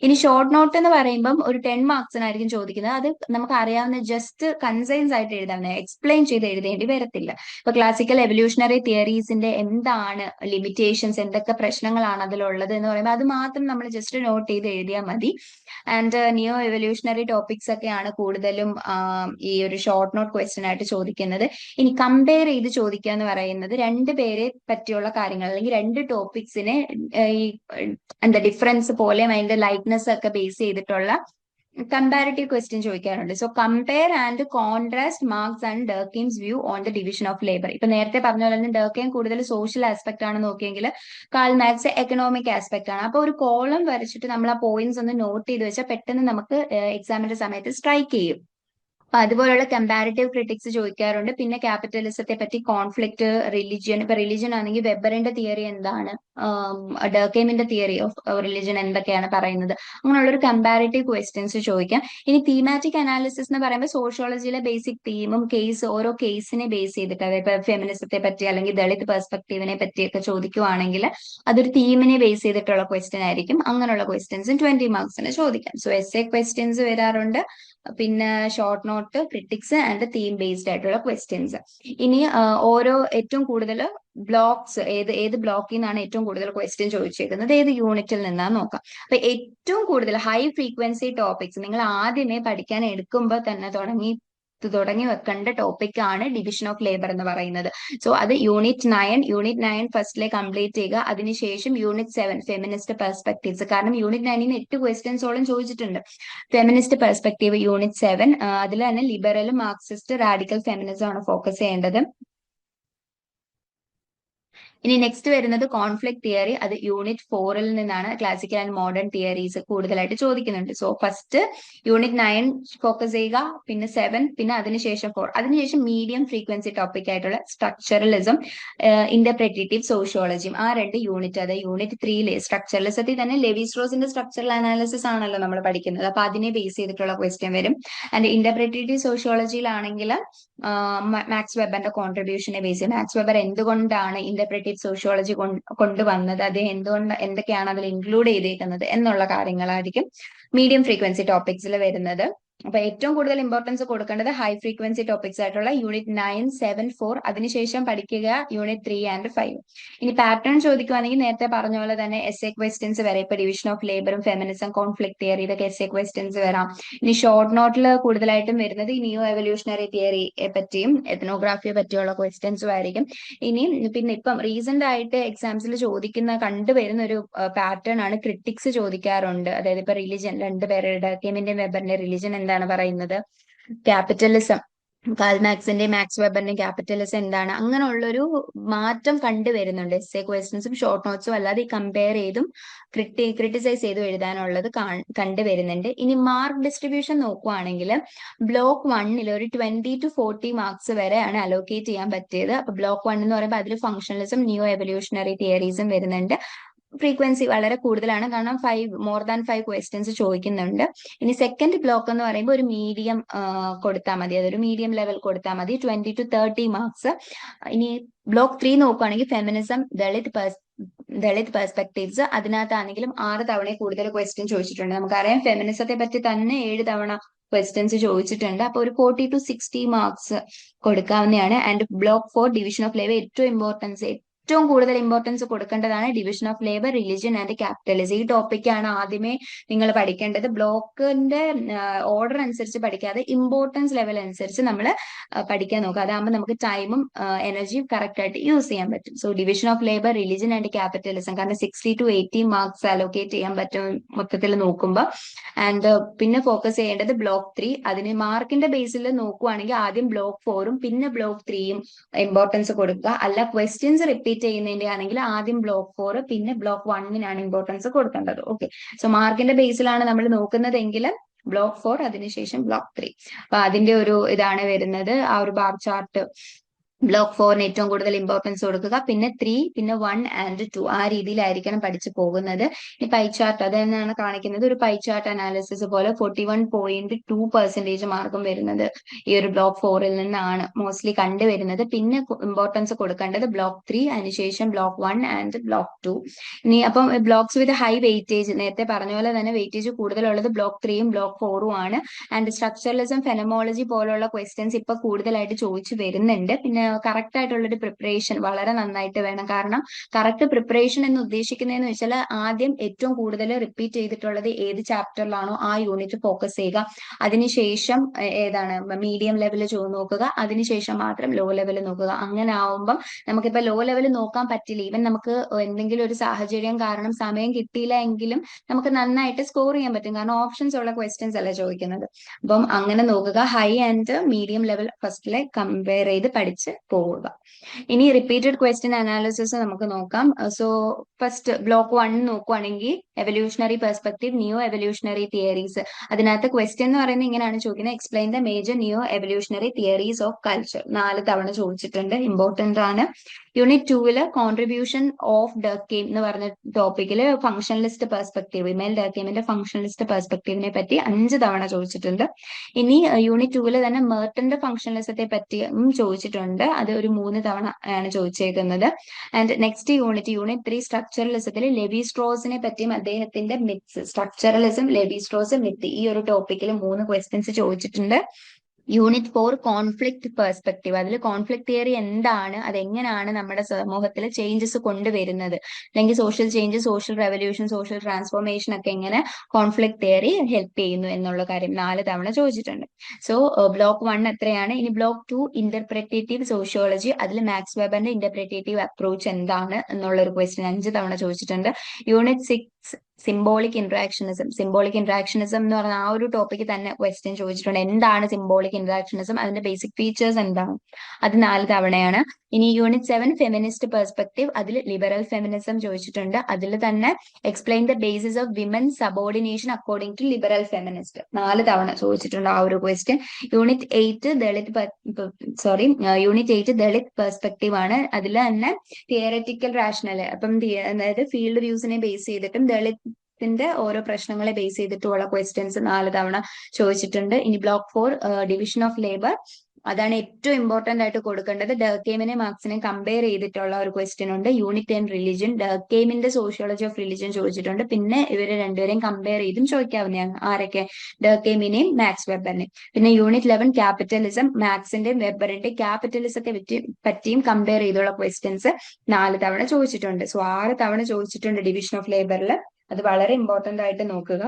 ഇനി ഷോർട്ട് നോട്ട് എന്ന് പറയുമ്പം ഒരു 10 മാർക്സിനായിരിക്കും ചോദിക്കുന്നത്. അത് നമുക്ക് അറിയാവുന്ന ജസ്റ്റ് കൺസൈൻസ് ആയിട്ട് എഴുതാവുന്ന, എക്സ്പ്ലെയിൻ ചെയ്ത് എഴുതേണ്ടി വരത്തില്ല. ഇപ്പൊ ക്ലാസിക്കൽ എവല്യൂഷണറി തിയറീസിന്റെ എന്താണ് ലിമിറ്റേഷൻസ്, എന്തൊക്കെ പ്രശ്നങ്ങളാണ് അതിലുള്ളത് എന്ന് പറയുമ്പോൾ അത് മാത്രം നമ്മൾ ജസ്റ്റ് നോട്ട് ചെയ്ത് എഴുതിയാൽ മതി. ആൻഡ് നിയോ എവല്യൂഷണറി ടോപ്പിക്സ് ഒക്കെയാണ് കൂടുതലും ഈ ഒരു ഷോർട്ട് നോട്ട് ക്വസ്റ്റ്യൻ ആയിട്ട് ചോദിക്കുന്നത്. ഇനി കമ്പയർ ചെയ്ത് ചോദിക്കുക എന്ന് പറയുന്നത് 2 പേരെ പറ്റിയുള്ള കാര്യങ്ങൾ, അല്ലെങ്കിൽ 2 ടോപ്പിക്സിനെ ഈ എന്താ ഡിഫറൻസ് പോലെ അതിന്റെ ലൈക്നെസ് ഒക്കെ ബേസ് ചെയ്തിട്ടുള്ള കമ്പാരിറ്റീവ് ക്വസ്റ്റ്യൻ ചോദിക്കാറുണ്ട്. So compare and contrast Marx and Durkheim's view on the division of labour. ഇപ്പൊ നേരത്തെ പറഞ്ഞ പോലെ തന്നെ ഡർക്കെയിം കൂടുതൽ സോഷ്യൽ ആസ്പെക്ട് ആണ് നോക്കിയെങ്കിൽ കാൾ മാർക്സ് എക്കണോമിക് ആസ്പെക്ട് ആണ്. അപ്പൊ ഒരു കോളം വരച്ചിട്ട് നമ്മൾ ആ പോയിന്റ്സ് ഒന്ന് നോട്ട് ചെയ്ത് വെച്ചാൽ പെട്ടെന്ന് നമുക്ക് എക്സാമിന്റെ സമയത്ത് സ്ട്രൈക്ക് ചെയ്യും. അപ്പൊ അതുപോലുള്ള കമ്പാരിറ്റീവ് ക്രിറ്റിക്സ് ചോദിക്കാറുണ്ട്. പിന്നെ ക്യാപിറ്റലിസത്തെ പറ്റി, കോൺഫ്ലിക്ട്, റിലിജിയൻ. ഇപ്പൊ റിലിജിയൻ ആണെങ്കിൽ വെബറിന്റെ തിയറി എന്താണ്, ഡർക്കെയിമിന്റെ തിയറി ഓഫ് റിലിജിയൻ എന്തൊക്കെയാണ് പറയുന്നത്, അങ്ങനെയുള്ളൊരു കമ്പാരിറ്റീവ് ക്വസ്റ്റ്യൻസ് ചോദിക്കാം. ഇനി തീമാറ്റിക് അനാലിസിസ് എന്ന് പറയുമ്പോൾ സോഷ്യോളജിയിലെ ബേസിക് തീമും കേസ്, ഓരോ കേസിനെ ബേസ് ചെയ്തിട്ട്, അതായത് ഇപ്പൊ ഫെമിനിസത്തെ പറ്റി അല്ലെങ്കിൽ ദളിത് പെർസ്പെക്റ്റീവിനെ പറ്റിയൊക്കെ ചോദിക്കുവാണെങ്കിൽ അതൊരു തീമിനെ ബേസ് ചെയ്തിട്ടുള്ള ക്വസ്റ്റ്യൻ ആയിരിക്കും. അങ്ങനെയുള്ള ക്വസ്റ്റ്യൻസും 20 മാർക്സിന് ചോദിക്കാം. സോ എസ് എ ക്വസ്റ്റ്യൻസ് വരാറുണ്ട്, പിന്നെ short note, critics and theme based ആയിട്ടുള്ള ക്വസ്റ്റ്യൻസ്. ഇനി ഓരോ ഏറ്റവും കൂടുതൽ ബ്ലോക്സ് ഏത് ബ്ലോക്കിൽ നിന്നാണ് ഏറ്റവും കൂടുതൽ ക്വസ്റ്റ്യൻ ചോദിച്ചേക്കുന്നത്, ഏത് യൂണിറ്റിൽ നിന്നാന്ന് നോക്കാം. അപ്പൊ ഏറ്റവും കൂടുതൽ ഹൈ ഫ്രീക്വൻസി ടോപ്പിക്സ് നിങ്ങൾ ആദ്യമേ പഠിക്കാൻ എടുക്കുമ്പോൾ തന്നെ തുടങ്ങി വെക്കേണ്ട ടോപ്പിക് ആണ് ഡിവിഷൻ ഓഫ് ലേബർ എന്ന് പറയുന്നത്. സോ അത് യൂണിറ്റ് 9 ഫസ്റ്റിലെ കംപ്ലീറ്റ് ചെയ്യുക. അതിനുശേഷം യൂണിറ്റ് 7 ഫെമിനിസ്റ്റ് പെർസ്പെക്ടീവ്സ്, കാരണം യൂണിറ്റ് 9 8 ക്വസ്റ്റ്യൻസോളം ചോദിച്ചിട്ടുണ്ട്. ഫെമിനിസ്റ്റ് പെർസ്പെക്ടീവ് യൂണിറ്റ് 7, അതിൽ തന്നെ ലിബറൽ, മാർക്സിസ്റ്റ്, റാഡിക്കൽ ഫെമിനിസം ആണ് ഫോക്കസ് ചെയ്യേണ്ടത്. ഇനി നെക്സ്റ്റ് വരുന്നത് കോൺഫ്ലിക്ട് തിയറി, അത് യൂണിറ്റ് 4 നിന്നാണ്. ക്ലാസിക്കൽ ആൻഡ് മോഡേൺ തിയറീസ് കൂടുതലായിട്ട് ചോദിക്കുന്നുണ്ട്. സോ ഫസ്റ്റ് യൂണിറ്റ് 9 ഫോക്കസ് ചെയ്യുക, പിന്നെ 7, പിന്നെ അതിനുശേഷം 4, അതിനുശേഷം മീഡിയം ഫ്രീക്വൻസി ടോപ്പിക് ആയിട്ടുള്ള സ്ട്രക്ചറലിസം, ഇന്റർപ്രറ്റേറ്റീവ് സോഷ്യോളജിയും, ആ 2 യൂണിറ്റ്. അതായത് യൂണിറ്റ് 3 സ്ട്രക്ചറലിസത്തിൽ തന്നെ ലെവി സ്ട്രോസിന്റെ സ്ട്രക്ചറൽ അനാലിസിസ് ആണല്ലോ നമ്മൾ പഠിക്കുന്നത്. അപ്പൊ അതിനെ ബേസ് ചെയ്തിട്ടുള്ള ക്വസ്റ്റ്യൻ വരും. ആൻഡ് ഇന്റർപ്രറ്റേറ്റീവ് സോഷ്യോളജിയിലാണെങ്കിൽ മാക്സ് വെബറിന്റെ കോൺട്രിബ്യൂഷനെ ബേസ് ചെയ്ത് മാക്സ് വെബർ എന്തുകൊണ്ടാണ് ഇന്റർപ്രറ്റേറ്റീവ് സോഷ്യോളജി കൊണ്ടുവന്നത്, അത് എന്തൊക്കെയാണ് അതിൽ ഇൻക്ലൂഡ് ചെയ്തേക്കുന്നത് എന്നുള്ള കാര്യങ്ങളായിരിക്കും മീഡിയം ഫ്രീക്വൻസി ടോപ്പിക്സിൽ വരുന്നത്. അപ്പൊ ഏറ്റവും കൂടുതൽ ഇമ്പോർട്ടൻസ് കൊടുക്കേണ്ടത് ഹൈ ഫ്രീക്വൻസി ടോപ്പിക്സ് ആയിട്ടുള്ള യൂണിറ്റ് 9, 7, 4, അതിനുശേഷം പഠിക്കുക യൂണിറ്റ് 3 ആൻഡ് 5. ഇനി പാറ്റേൺ ചോദിക്കുവാണെങ്കിൽ നേരത്തെ പറഞ്ഞ പോലെ തന്നെ എസ് എ ക്വസ്റ്റ്യൻസ് വരാം. ഇപ്പൊ ഡിവിഷൻ ഓഫ് ലേബറും ഫെമിനിസം, കോൺഫ്ലിക്ട് തിയറി, ഇതൊക്കെ എസ് എ ക്വസ്റ്റ്യൻസ് വരാം. ഇനി ഷോർട്ട് നോട്ടിൽ കൂടുതലായിട്ടും വരുന്നത് ഈ ന്യൂ എവല്യൂഷണറി തിയറിയെ പറ്റിയും എത്നോഗ്രാഫിയെ പറ്റിയുള്ള ക്വസ്റ്റ്യൻസും ആയിരിക്കും. ഇനി പിന്നെ ഇപ്പം റീസെന്റ് ആയിട്ട് എക്സാംസിൽ കണ്ടുവരുന്ന ഒരു പാറ്റേൺ ആണ് ക്രിട്ടിക്സ് ചോദിക്കാറുണ്ട്. അതായത് ഇപ്പൊ റിലിജൻ, രണ്ടുപേരുടെ കെമിന്റെയും വെബറിന്റെ റിലിജൻ എന്താണ് പറയുന്നത്, ക്യാപിറ്റലിസം, കാൾ മാക്സിന്റെയും മാക്സ് വെബറിന്റെയും ക്യാപിറ്റലിസം എന്താണ്, അങ്ങനെയുള്ളൊരു മാറ്റം കണ്ടുവരുന്നുണ്ട്. എസ് എ ക്വസ്റ്റൻസും ഷോർട്ട് നോട്ട്സും അല്ലാതെ ഈ കമ്പയർ ചെയ്തും ക്രിട്ടിസൈസ് ചെയ്തും എഴുതാനുള്ളത് കണ്ടുവരുന്നുണ്ട്. ഇനി മാർക്ക് ഡിസ്ട്രിബ്യൂഷൻ നോക്കുവാണെങ്കിൽ ബ്ലോക്ക് 1 ഒരു 20 to 40 മാർക്സ് വരെയാണ് അലോക്കേറ്റ് ചെയ്യാൻ പറ്റിയത്. അപ്പൊ ബ്ലോക്ക് 1 എന്ന് പറയുമ്പോൾ അതിൽ ഫംഗ്ഷണലിസം, ന്യൂ എവല്യൂഷണറി തിയറീസും വരുന്നുണ്ട്. ഫ്രീക്വൻസി വളരെ കൂടുതലാണ്, കാരണം മോർ ദാൻ 5 ക്വസ്റ്റ്യൻസ് ചോദിക്കുന്നുണ്ട്. ഇനി സെക്കൻഡ് ബ്ലോക്ക് എന്ന് പറയുമ്പോൾ ഒരു മീഡിയം കൊടുത്താൽ മതി, അതൊരു മീഡിയം ലെവൽ കൊടുത്താൽ മതി, 20 to 30 മാർക്സ്. ഇനി ബ്ലോക്ക് 3 നോക്കുകയാണെങ്കിൽ ഫെമിനിസം, ദളിത് പെർസ്പെക്ടീവ്സ്, അതിനകത്താണെങ്കിലും 6 തവണ കൂടുതൽ ക്വസ്റ്റ്യൻ ചോദിച്ചിട്ടുണ്ട്. നമുക്കറിയാം ഫെമിനിസത്തെ പറ്റി തന്നെ 7 തവണ ക്വസ്റ്റ്യൻസ് ചോദിച്ചിട്ടുണ്ട്. അപ്പൊ ഒരു 40 to 60 മാർക്സ് കൊടുക്കാവുന്നതാണ്. And block 4 division of labour, ഏറ്റവും കൂടുതൽ ഇമ്പോർട്ടൻസ് കൊടുക്കേണ്ടതാണ് division of labour, religion and capitalism. ഈ ടോപ്പിക്കാണ് ആദ്യമേ നിങ്ങൾ പഠിക്കേണ്ടത്. ബ്ലോക്കിന്റെ ഓർഡർ അനുസരിച്ച് പഠിക്കാതെ ഇമ്പോർട്ടൻസ് ലെവൽ അനുസരിച്ച് നമ്മൾ പഠിക്കാൻ നോക്കുക. അതാകുമ്പോൾ നമുക്ക് ടൈമും എനർജിയും കറക്റ്റ് ആയിട്ട് യൂസ് ചെയ്യാൻ പറ്റും. So division of labour, religion and capitalism, കാരണം 60 to 80 മാർക്സ് അലോക്കേറ്റ് ചെയ്യാൻ പറ്റും മൊത്തത്തിൽ നോക്കുമ്പോൾ. ആൻഡ് പിന്നെ ഫോക്കസ് ചെയ്യേണ്ടത് ബ്ലോക്ക് 3. അതിന് മാർക്കിന്റെ ബേസിൽ നോക്കുവാണെങ്കിൽ ആദ്യം ബ്ലോക്ക് 4ഉം പിന്നെ ബ്ലോക്ക് 3യും ഇമ്പോർട്ടൻസ് കൊടുക്കുക. അല്ല ക്വസ്റ്റ്യൻസ് റിപ്പീറ്റ് ചെയ്യുന്നതിന്റെ ആണെങ്കിൽ ആദ്യം ബ്ലോക്ക് 4 പിന്നെ ബ്ലോക്ക് 1 ഇമ്പോർട്ടൻസ് കൊടുക്കേണ്ടത്. ഓക്കെ, സോ മാർക്കിന്റെ ബേസിലാണ് നമ്മൾ നോക്കുന്നതെങ്കിൽ ബ്ലോക്ക് 4 അതിനുശേഷം ബ്ലോക്ക് 3. അപ്പൊ അതിന്റെ ഒരു ഇതാണ് വരുന്നത്, ആ ഒരു ബാർ ചാർട്ട്. ബ്ലോക്ക് 4 ഏറ്റവും കൂടുതൽ ഇമ്പോർട്ടൻസ് കൊടുക്കുക, പിന്നെ 3, പിന്നെ 1 and 2, ആ രീതിയിലായിരിക്കണം പഠിച്ചു പോകുന്നത്. ഈ പൈ ചാർട്ട് അതെന്നാണ് കാണിക്കുന്നത്, ഒരു പൈ ചാർട്ട് അനാലിസിസ് പോലെ 41.2% മാർക്കും വരുന്നത് ഈ ഒരു ബ്ലോക്ക് 4 നിന്നാണ് മോസ്റ്റ്ലി കണ്ടുവരുന്നത്. പിന്നെ ഇമ്പോർട്ടൻസ് കൊടുക്കേണ്ടത് ബ്ലോക്ക് 3, അതിനുശേഷം ബ്ലോക്ക് 1 and ബ്ലോക്ക് 2. ഇനി അപ്പം ബ്ലോക്സ് വിത്ത് ഹൈ വെയിറ്റേജ്, നേരത്തെ പറഞ്ഞ പോലെ തന്നെ വെയിറ്റേജ് കൂടുതലുള്ളത് ബ്ലോക്ക് 3യും ബ്ലോക്ക് 4ഉം ആണ്. ആൻഡ് സ്ട്രക്ചറലിസം, ഫെനമോളജി പോലുള്ള ക്വസ്റ്റ്യൻസ് ഇപ്പൊ കൂടുതലായിട്ട് ചോദിച്ചു വരുന്നുണ്ട്. പിന്നെ കറക്റ്റ് ആയിട്ടുള്ള ഒരു പ്രിപ്പറേഷൻ വളരെ നന്നായിട്ട് വേണം. കാരണം കറക്റ്റ് പ്രിപ്പറേഷൻ എന്ന് ഉദ്ദേശിക്കുന്നതെന്ന് വെച്ചാൽ ആദ്യം ഏറ്റവും കൂടുതൽ റിപ്പീറ്റ് ചെയ്തിട്ടുള്ളത് ഏത് ചാപ്റ്ററിലാണോ ആ യൂണിറ്റ് ഫോക്കസ് ചെയ്യുക. അതിനുശേഷം ഏതാണ് മീഡിയം ലെവൽ നോക്കുക, അതിനുശേഷം മാത്രം ലോ ലെവൽ നോക്കുക. അങ്ങനെ ആവുമ്പം നമുക്കിപ്പോ ലോ ലെവൽ നോക്കാൻ പറ്റില്ല, ഈവൻ നമുക്ക് എന്തെങ്കിലും ഒരു സാഹചര്യം കാരണം സമയം കിട്ടിയില്ല എങ്കിലും നമുക്ക് നന്നായിട്ട് സ്കോർ ചെയ്യാൻ പറ്റും, കാരണം ഓപ്ഷൻസ് ഉള്ള ക്വസ്റ്റ്യൻസ് അല്ല ചോദിക്കുന്നത്. അപ്പം അങ്ങനെ നോക്കുക, ഹൈ ആൻഡ് മീഡിയം ലെവൽ ഫസ്റ്റിലെ കമ്പയർ ചെയ്ത് പഠിച്ച് പോവുക. ഇനി റിപ്പീറ്റഡ് ക്വസ്റ്റ്യൻ അനാലിസിസ് നമുക്ക് നോക്കാം. സോ ഫസ്റ്റ് ബ്ലോക്ക് 1 നോക്കുവാണെങ്കിൽ evolutionary perspective, new evolutionary theories. അതിനകത്ത് ക്വസ്റ്റ്യൻ എന്ന് പറയുന്നത് ഇങ്ങനെയാണ് ചോദിക്കുന്നത്, explain the major new evolutionary theories of culture. 4 തവണ ചോദിച്ചിട്ടുണ്ട്, ഇമ്പോർട്ടന്റ് ആണ്. യൂണിറ്റ് 2 കോൺട്രിബ്യൂഷൻ ഓഫ് ഡർക്കെയിം എന്ന് പറഞ്ഞ ടോപ്പിക്കില് ഫംഗ്ഷനലിസ്റ്റ് പെർസ്പെക്ടീവ്, ഇമെയിൽ ഡർക്കെയിമിന്റെ ഫംഗ്ഷനലിസ്റ്റ് പെർസ്പെക്ടീവിനെ പറ്റി 5 തവണ ചോദിച്ചിട്ടുണ്ട്. ഇനി യൂണിറ്റ് 2 തന്നെ മെർട്ടന്റെ ഫംഗ്ഷനലിസത്തെ പറ്റിയും ചോദിച്ചിട്ടുണ്ട്. അത് ഒരു 3 തവണ ആണ് ചോദിച്ചേക്കുന്നത്. ആൻഡ് നെക്സ്റ്റ് യൂണിറ്റ് 3 സ്ട്രക്ചറലിസത്തിൽ ലെവി സ്ട്രോസിനെ പറ്റിയും അദ്ദേഹത്തിന്റെ myths, structuralism, Levi Strauss, myth, ഈ ഒരു ടോപ്പിക്കിൽ 3 ക്വസ്റ്റ്യൻസ് ചോദിച്ചിട്ടുണ്ട്. യൂണിറ്റ് 4 കോൺഫ്ലിക്ട് പെർസ്പെക്ടീവ്, അതിൽ കോൺഫ്ലിക്ട് തിയറി എന്താണ്, അതെങ്ങനെയാണ് നമ്മുടെ സമൂഹത്തിൽ ചേഞ്ചസ് കൊണ്ടുവരുന്നത്, അല്ലെങ്കിൽ social change, social revolution, social transformation ഒക്കെ എങ്ങനെ കോൺഫ്ലിക്ട് തിയറി ഹെൽപ്പ് ചെയ്യുന്നു എന്നുള്ള കാര്യം 4 തവണ ചോദിച്ചിട്ടുണ്ട്. സോ ബ്ലോക്ക് 1 എത്രയാണ്. ഇനി ബ്ലോക്ക് 2 ഇന്റർപ്രിറ്റേറ്റീവ് സോഷ്യോളജി, അതിൽ മാക്സ് വെബറിന്റെ ഇന്റർപ്രിറ്റേറ്റീവ് അപ്രോച്ച് എന്താണ് എന്നുള്ള ഒരു ക്വസ്റ്റ്യൻ 5 തവണ ചോദിച്ചിട്ടുണ്ട്. യൂണിറ്റ് 6 സിംബോളിക് ഇന്ററാക്ഷനിസം, സിംബോളിക് ഇന്ററാക്ഷനിസം എന്ന് പറഞ്ഞ ആ ഒരു ടോപ്പിക്ക് തന്നെ ക്വസ്റ്റ്യൻ ചോദിച്ചിട്ടുണ്ട്. എന്താണ് സിംബോളിക് ഇന്ററാക്ഷനിസം, അതിന്റെ ബേസിക് ഫീച്ചേഴ്സ് എന്താണ്, അത് 4 തവണയാണ്. ഇനി യൂണിറ്റ് 7 ഫെമിനിസ്റ്റ് പെർസ്പെക്ടീവ്, അതിൽ ലിബറൽ ഫെമിനിസം ചോദിച്ചിട്ടുണ്ട്. അതിൽ തന്നെ explain the basis of women subordination according to liberal feminist, 4 തവണ ചോദിച്ചിട്ടുണ്ട് ആ ഒരു ക്വസ്റ്റ്യൻ. യൂണിറ്റ് 8 ദളിത് പെർസ്പെക്ടീവ് ആണ്. അതിൽ തന്നെ തിയററ്റിക്കൽ റാഷണൽ, അപ്പം അതായത് ഫീൽഡ് വ്യൂസിനെ ബേസ് ചെയ്തിട്ടും ദളിത്തിന്റെ ഓരോ പ്രശ്നങ്ങളെ ബേസ് ചെയ്തിട്ടുള്ള ക്വസ്റ്റ്യൻസ് 4 തവണ ചോദിച്ചിട്ടുണ്ട്. ഇനി ബ്ലോക്ക് 4 ഡിവിഷൻ ഓഫ് ലേബർ, അതാണ് ഏറ്റവും ഇമ്പോർട്ടന്റ് ആയിട്ട് കൊടുക്കേണ്ടത്. ഡർക്കെയിമിനെ മാർക്സിനെ കമ്പയർ ചെയ്തിട്ടുള്ള ഒരു ക്വസ്റ്റ്യൻ ഉണ്ട്. യൂണിറ്റ് 10 റിലിജൻ, ഡർക്കെയിമിന്റെ സോഷ്യോളജി ഓഫ് റിലിജൻ ചോദിച്ചിട്ടുണ്ട്. പിന്നെ ഇവരെ രണ്ടുപേരെയും കമ്പയർ ചെയ്തും ചോദിക്കാവുന്നതാണ്. ആരൊക്കെ? ഡർക്കെയിമിനെയും മാക്സ് വെബറിനെയും. പിന്നെ യൂണിറ്റ് 11 ക്യാപിറ്റലിസം, മാക്സിന്റെയും വെബറിന്റെയും ക്യാപിറ്റലിസത്തെ പറ്റിയും കമ്പയർ ചെയ്തുള്ള ക്വസ്റ്റ്യൻസ് 4 തവണ ചോദിച്ചിട്ടുണ്ട്. സോ 6 തവണ ചോദിച്ചിട്ടുണ്ട് ഡിവിഷൻ ഓഫ് ലേബറിൽ. അത് വളരെ ഇമ്പോർട്ടന്റ് ആയിട്ട് നോക്കുക.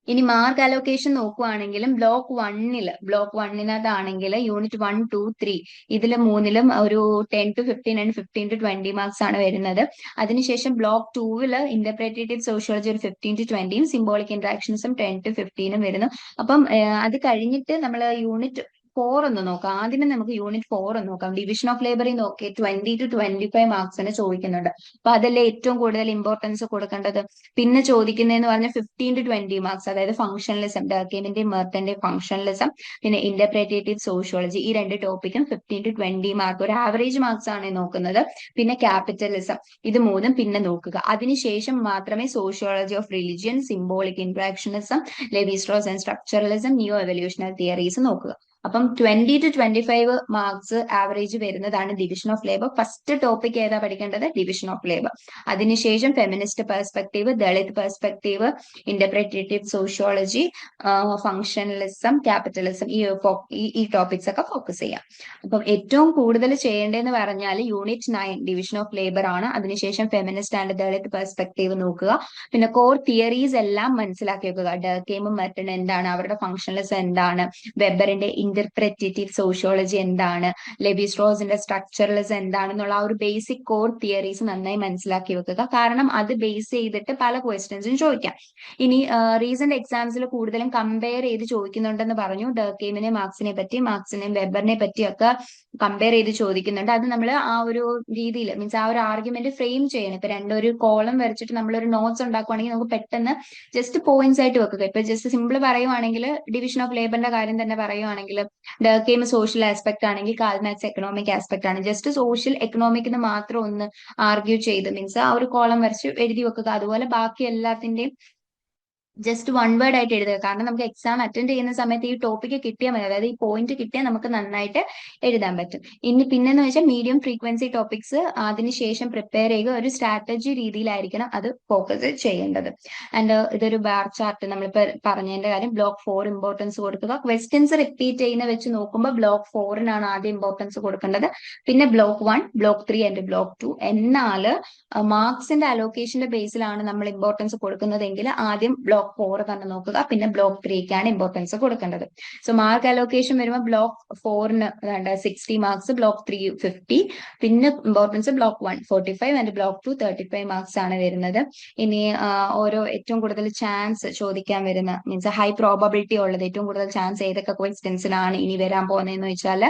ഇനി മാർക്ക് അലോക്കേഷൻ നോക്കുവാണെങ്കിലും ബ്ലോക്ക് 1-ൽ യൂണിറ്റ് 1, 2, 3 ഇതിൽ 3-ലും ഒരു 10 to 15 ആൻഡ് 15 to 20 മാർക്സ് ആണ് വരുന്നത്. അതിനുശേഷം ബ്ലോക്ക് 2-ൽ ഇന്റർപ്രിറ്റേറ്റീവ് സോഷ്യോളജി ഒരു 15 to 20-യും സിംബോളിക് ഇന്ററാക്ഷൻസും 10 to 15-ഉം വരുന്നു. അപ്പം അത് കഴിഞ്ഞിട്ട് നമ്മൾ യൂണിറ്റ് 4 ഒന്ന് നോക്കാം. ആദ്യമേ നമുക്ക് യൂണിറ്റ് 4 ഒന്ന് നോക്കാം. ഡിവിഷൻ ഓഫ് ലേബറിൽ നോക്കി 20 to 25 മാർക്സിന് ചോദിക്കുന്നുണ്ട്. അപ്പൊ അതല്ലേ ഏറ്റവും കൂടുതൽ ഇമ്പോർട്ടൻസ് കൊടുക്കേണ്ടത്. പിന്നെ ചോദിക്കുന്നതെന്ന് പറഞ്ഞാൽ 15 to 20 മാർക്സ്, അതായത് ഫംഗ്ഷനലിസം, ഡർക്കെയിമിന്റെയും മെർട്ടന്റെയും ഫംഗ്ഷനലിസം, പിന്നെ ഇന്റർപ്രിറ്റേറ്റീവ് സോഷ്യോളജി, ഈ 2 ടോപ്പിക്കും 15 to 20 മാർക്ക്, ഒരു ആവറേജ് മാർക്സ് ആണ് നോക്കുന്നത്. പിന്നെ ക്യാപിറ്റലിസം, ഇത് 3ഉം പിന്നെ നോക്കുക. അതിനുശേഷം മാത്രമേ sociology of religion, symbolic interactionism, Levi Strauss and structuralism, neo evolutional theories നോക്കുക. അപ്പം 20 to 25 മാർക്സ് ആവറേജ് വരുന്നതാണ് division of labour. First topic ഏതാ പഠിക്കേണ്ടത്? Division of labour. അതിനുശേഷം feminist perspective, Dalit perspective, interpretative sociology, functionalism, capitalism, ഈ ടോപ്പിക്സ് ഒക്കെ focus ചെയ്യാം. അപ്പം ഏറ്റവും കൂടുതൽ ചെയ്യേണ്ടതെന്ന് പറഞ്ഞാൽ യൂണിറ്റ് 9 ഡിവിഷൻ ഓഫ് ലേബർ ആണ്. അതിനുശേഷം ഫെമിനിസ്റ്റ് ആൻഡ് ദളിത് പെർസ്പെക്ടീവ് നോക്കുക. പിന്നെ കോർ തിയറീസ് എല്ലാം മനസ്സിലാക്കി വെക്കുക. ഡർക്കെയിമും മെർട്ടനും എന്താണ്, അവരുടെ ഫംഗ്ഷനലിസം എന്താണ്, വെബറിന്റെ ഇന്റർപ്രറ്റേറ്റീവ് സോഷ്യോളജി എന്താണ്, ലെവി സ്ട്രോസിന്റെ സ്ട്രക്ചറലിസം എന്താണെന്നുള്ള ആ ഒരു ബേസിക് കോർ തിയറീസ് നന്നായി മനസ്സിലാക്കി വെക്കുക. കാരണം അത് ബേസ് ചെയ്തിട്ട് പല ക്വസ്റ്റ്യൻസും ചോദിക്കാം. ഇനി റീസെന്റ് എക്സാംസിൽ കൂടുതലും കമ്പയർ ചെയ്ത് ചോദിക്കുന്നുണ്ടെന്ന് പറഞ്ഞു. ഡർക്കെയിമിനെ മാർക്സിനെയും വെബറിനെ പറ്റിയൊക്കെ കമ്പയർ ചെയ്ത് ചോദിക്കുന്നുണ്ട്. അത് നമ്മൾ ആ ഒരു രീതിയിൽ മീൻസ് ആ ഒരു ആർഗ്യുമെന്റ് ഫ്രെയിം ചെയ്യണം. ഇപ്പൊ രണ്ടൊരു കോളം വരച്ചിട്ട് നമ്മളൊരു നോട്ട്സ് ഉണ്ടാക്കുവാണെങ്കിൽ നമുക്ക് പെട്ടെന്ന് ജസ്റ്റ് പോയിന്റ്സ് ആയിട്ട് വെക്കുക. ഇപ്പൊ ജസ്റ്റ് സിമ്പിൾ പറയുവാണെങ്കിൽ ഡിവിഷൻ ഓഫ് ലേബറിന്റെ കാര്യം തന്നെ പറയുവാണെങ്കിൽ ഡർക്കെയിം സോഷ്യൽ ആസ്പെക്ട് ആണെങ്കിൽ കാൾ മാർക്സ് എക്കണോമിക് ആസ്പെക്ട് ആണ്. ജസ്റ്റ് സോഷ്യൽ എക്കണോമിക്കിന് മാത്രം ഒന്ന് ആർഗ്യൂ ചെയ്ത് മീൻസ് ആ ഒരു കോളം വരച്ച് എഴുതി വെക്കുക. അതുപോലെ ബാക്കി എല്ലാത്തിന്റെയും ജസ്റ്റ് വൺ വേർഡ് ആയിട്ട് എഴുതുക. കാരണം നമുക്ക് എക്സാം അറ്റൻഡ് ചെയ്യുന്ന സമയത്ത് ഈ ടോപ്പിക്ക് കിട്ടിയാൽ മതി, അതായത് ഈ പോയിന്റ് കിട്ടിയാൽ നമുക്ക് നന്നായിട്ട് എഴുതാൻ പറ്റും. ഇനി പിന്നെന്ന് വെച്ചാൽ മീഡിയം ഫ്രീക്വൻസി ടോപ്പിക്സ് അതിനുശേഷം പ്രിപ്പയർ ചെയ്യുക. ഒരു സ്ട്രാറ്റജി രീതിയിലായിരിക്കണം അത് ഫോക്കസ് ചെയ്യേണ്ടത്. ആൻഡ് ഇതൊരു ബാർ ചാർട്ട് നമ്മളിപ്പോ പറഞ്ഞതിന്റെ കാര്യം, ബ്ലോക്ക് 4 ഇമ്പോർട്ടൻസ് കൊടുക്കുക. ക്വസ്റ്റ്യൻസ് റിപ്പീറ്റ് ചെയ്യുന്ന വെച്ച് നോക്കുമ്പോൾ ബ്ലോക്ക് 4-നാണ് ആദ്യം ഇമ്പോർട്ടൻസ് കൊടുക്കേണ്ടത്, പിന്നെ ബ്ലോക്ക് 1, ബ്ലോക്ക് 3 ആൻഡ് ബ്ലോക്ക് 2. എന്നാൽ മാർക്സിന്റെ അലോക്കേഷന്റെ ബേസിലാണ് നമ്മൾ ഇമ്പോർട്ടൻസ് കൊടുക്കുന്നതെങ്കിൽ ആദ്യം ബ്ലോക്ക് 4 തന്നെ നോക്കുക, പിന്നെ ബ്ലോക്ക് 3-ക്കാണ് ഇമ്പോർട്ടൻസ് കൊടുക്കേണ്ടത്. സോ മാർക്ക് അലോക്കേഷൻ വരുമ്പോൾ ബ്ലോക്ക് 4-ന് 60 മാർക്സ്, ബ്ലോക്ക് 3 50, പിന്നെ importance block 1 45 and block 2 35 marks ആണ് വരുന്നത്. ഇനി ഓരോ ഏറ്റവും കൂടുതൽ ചാൻസ് ചോദിക്കാൻ വരുന്ന മീൻസ് ഹൈ പ്രോബബിലിറ്റി ഉള്ളത് ഏറ്റവും കൂടുതൽ ചാൻസ് ഏതൊക്കെ ക്വസ്റ്റ്യൻസിനാണ് ഇനി വരാൻ പോകുന്നതെന്ന് വെച്ചാൽ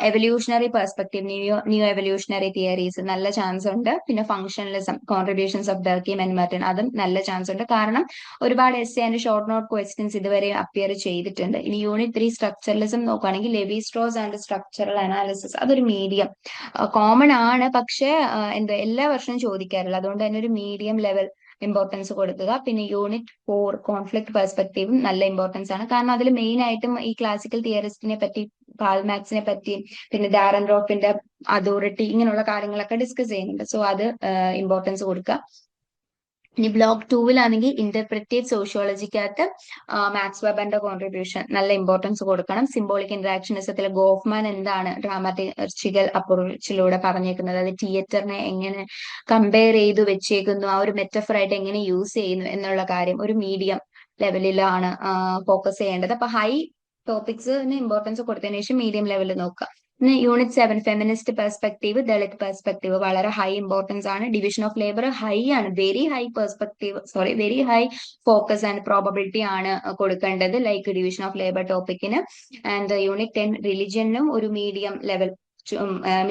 evolutionary perspective, new evolutionary theories നല്ല ചാൻസ് ഉണ്ട്. പിന്നെ functionalism, contributions of Durkheim and Merton, അതും നല്ല ചാൻസ് ഉണ്ട്. കാരണം ഒരുപാട് essay and short note questions ഇതുവരെ അപ്പിയർ ചെയ്തിട്ടുണ്ട്. ഇനി യൂണിറ്റ് 3 സ്ട്രക്ചറലിസം നോക്കുകയാണെങ്കിൽ Levi Strauss and structural analysis, അതൊരു മീഡിയം കോമൺ ആണ്, പക്ഷേ എന്താ എല്ലാ വർഷവും ചോദിക്കാറില്ല. അതുകൊണ്ട് തന്നെ ഒരു മീഡിയം ലെവൽ ഇമ്പോർട്ടൻസ് കൊടുക്കുക. പിന്നെ യൂണിറ്റ് 4 കോൺഫ്ലിക്ട് പെർസ്പെക്റ്റീവും നല്ല ഇമ്പോർട്ടൻസ് ആണ്. കാരണം അതിൽ മെയിൻ ആയിട്ടും ഈ ക്ലാസിക്കൽ തിയറിസ്റ്റിനെ പറ്റി, കാൾ മാർക്സിനെ പറ്റി, പിന്നെ ഡാരൻറോഫിന്റെ അതോറിറ്റി, ഇങ്ങനെയുള്ള കാര്യങ്ങളൊക്കെ ഡിസ്കസ് ചെയ്യുന്നുണ്ട്. സോ അത് ഇമ്പോർട്ടൻസ് കൊടുക്കുക. ഇനി ബ്ലോക്ക് 2-ലാണെങ്കിൽ ഇന്റർപ്രറ്റേറ്റീവ് സോഷ്യോളജിക്കകത്ത് മാക്സ് വെബറിന്റെ കോൺട്രിബ്യൂഷൻ നല്ല ഇമ്പോർട്ടൻസ് കൊടുക്കണം. സിംബോളിക് ഇന്ററാക്ഷനിസത്തിൽ ഗോഫ്മാൻ എന്താണ് ഡ്രാമാറ്റിക്കൽ അപ്രോച്ചിലൂടെ പറഞ്ഞേക്കുന്നത്, അത് തിയേറ്ററിനെ എങ്ങനെ കമ്പയർ ചെയ്ത് വെച്ചേക്കുന്നു, ആ ഒരു മെറ്റഫറായിട്ട് എങ്ങനെ യൂസ് ചെയ്യുന്നു എന്നുള്ള കാര്യം ഒരു മീഡിയം ലെവലിലാണ് ഫോക്കസ് ചെയ്യേണ്ടത്. അപ്പൊ ഹൈ ടോപ്പിക്സിന് ഇമ്പോർട്ടൻസ് കൊടുത്തതിനു ശേഷം മീഡിയം ലെവലിൽ നോക്കുക. പിന്നെ unit 7 feminist perspective, Dalit perspective വളരെ ഹൈ ഇമ്പോർട്ടൻസ് ആണ്. ഡിവിഷൻ ഓഫ് ലേബർ ഹൈ ആണ്, very high very high focus and probability ആണ് കൊടുക്കേണ്ടത് ലൈക്ക് ഡിവിഷൻ ഓഫ് ലേബർ ടോപ്പിക്കിന്. ആൻഡ് യൂണിറ്റ് 10 റിലിജിയനും ഒരു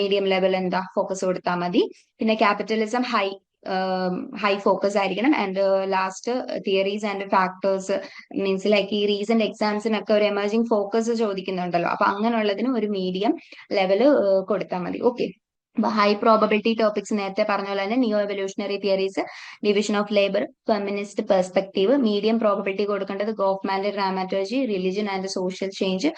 മീഡിയം ലെവൽ എന്താ ഫോക്കസ് കൊടുത്താൽ മതി. പിന്നെ ക്യാപിറ്റലിസം ഹൈ ഫോക്കസ് ആയിരിക്കണം. And last theories and factors means like ഈ റീസെന്റ് എക്സാംസിനൊക്കെ ഒരു എമർജിംഗ് ഫോക്കസ് ചോദിക്കുന്നുണ്ടല്ലോ, അപ്പൊ അങ്ങനെയുള്ളതിന് ഒരു മീഡിയം ലെവല് കൊടുത്താൽ മതി. ഓക്കെ, അപ്പൊ ഹൈ പ്രോബബിലിറ്റി ടോപ്പിക്സ് നേരത്തെ പറഞ്ഞ പോലെ തന്നെ new evolutionary theories, division of labour, feminist perspective. Medium probability കൊടുക്കേണ്ടത് ഗോഫ്മാന്റെ ഡ്രാമാറ്റോളജി, റിലിജൻ ആൻഡ് സോഷ്യൽ ചേഞ്ച്.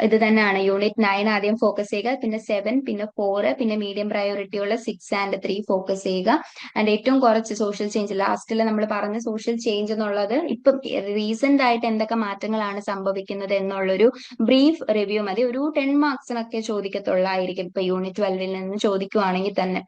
ഇത് തന്നെയാണ് യൂണിറ്റ് 9 ആദ്യം ഫോക്കസ് ചെയ്യുക, പിന്നെ 7, പിന്നെ 4, പിന്നെ മീഡിയം പ്രയോറിറ്റി ഉള്ള 6 ആൻഡ് 3 ഫോക്കസ് ചെയ്യുക. ആൻഡ് ഏറ്റവും കുറച്ച് സോഷ്യൽ ചേഞ്ച് ലാസ്റ്റിൽ നമ്മൾ പറഞ്ഞ സോഷ്യൽ ചേഞ്ച് എന്നുള്ളത് ഇപ്പം റീസെന്റ് ആയിട്ട് എന്തൊക്കെ മാറ്റങ്ങളാണ് സംഭവിക്കുന്നത് എന്നുള്ളൊരു ബ്രീഫ് റിവ്യൂ മതി. ഒരു 10 മാർക്സിനൊക്കെ ചോദിക്കത്തുള്ളായിരിക്കും ഇപ്പൊ യൂണിറ്റ് 12-ൽ നിന്ന് ചോദിക്കുവാണെങ്കിൽ തന്നെ.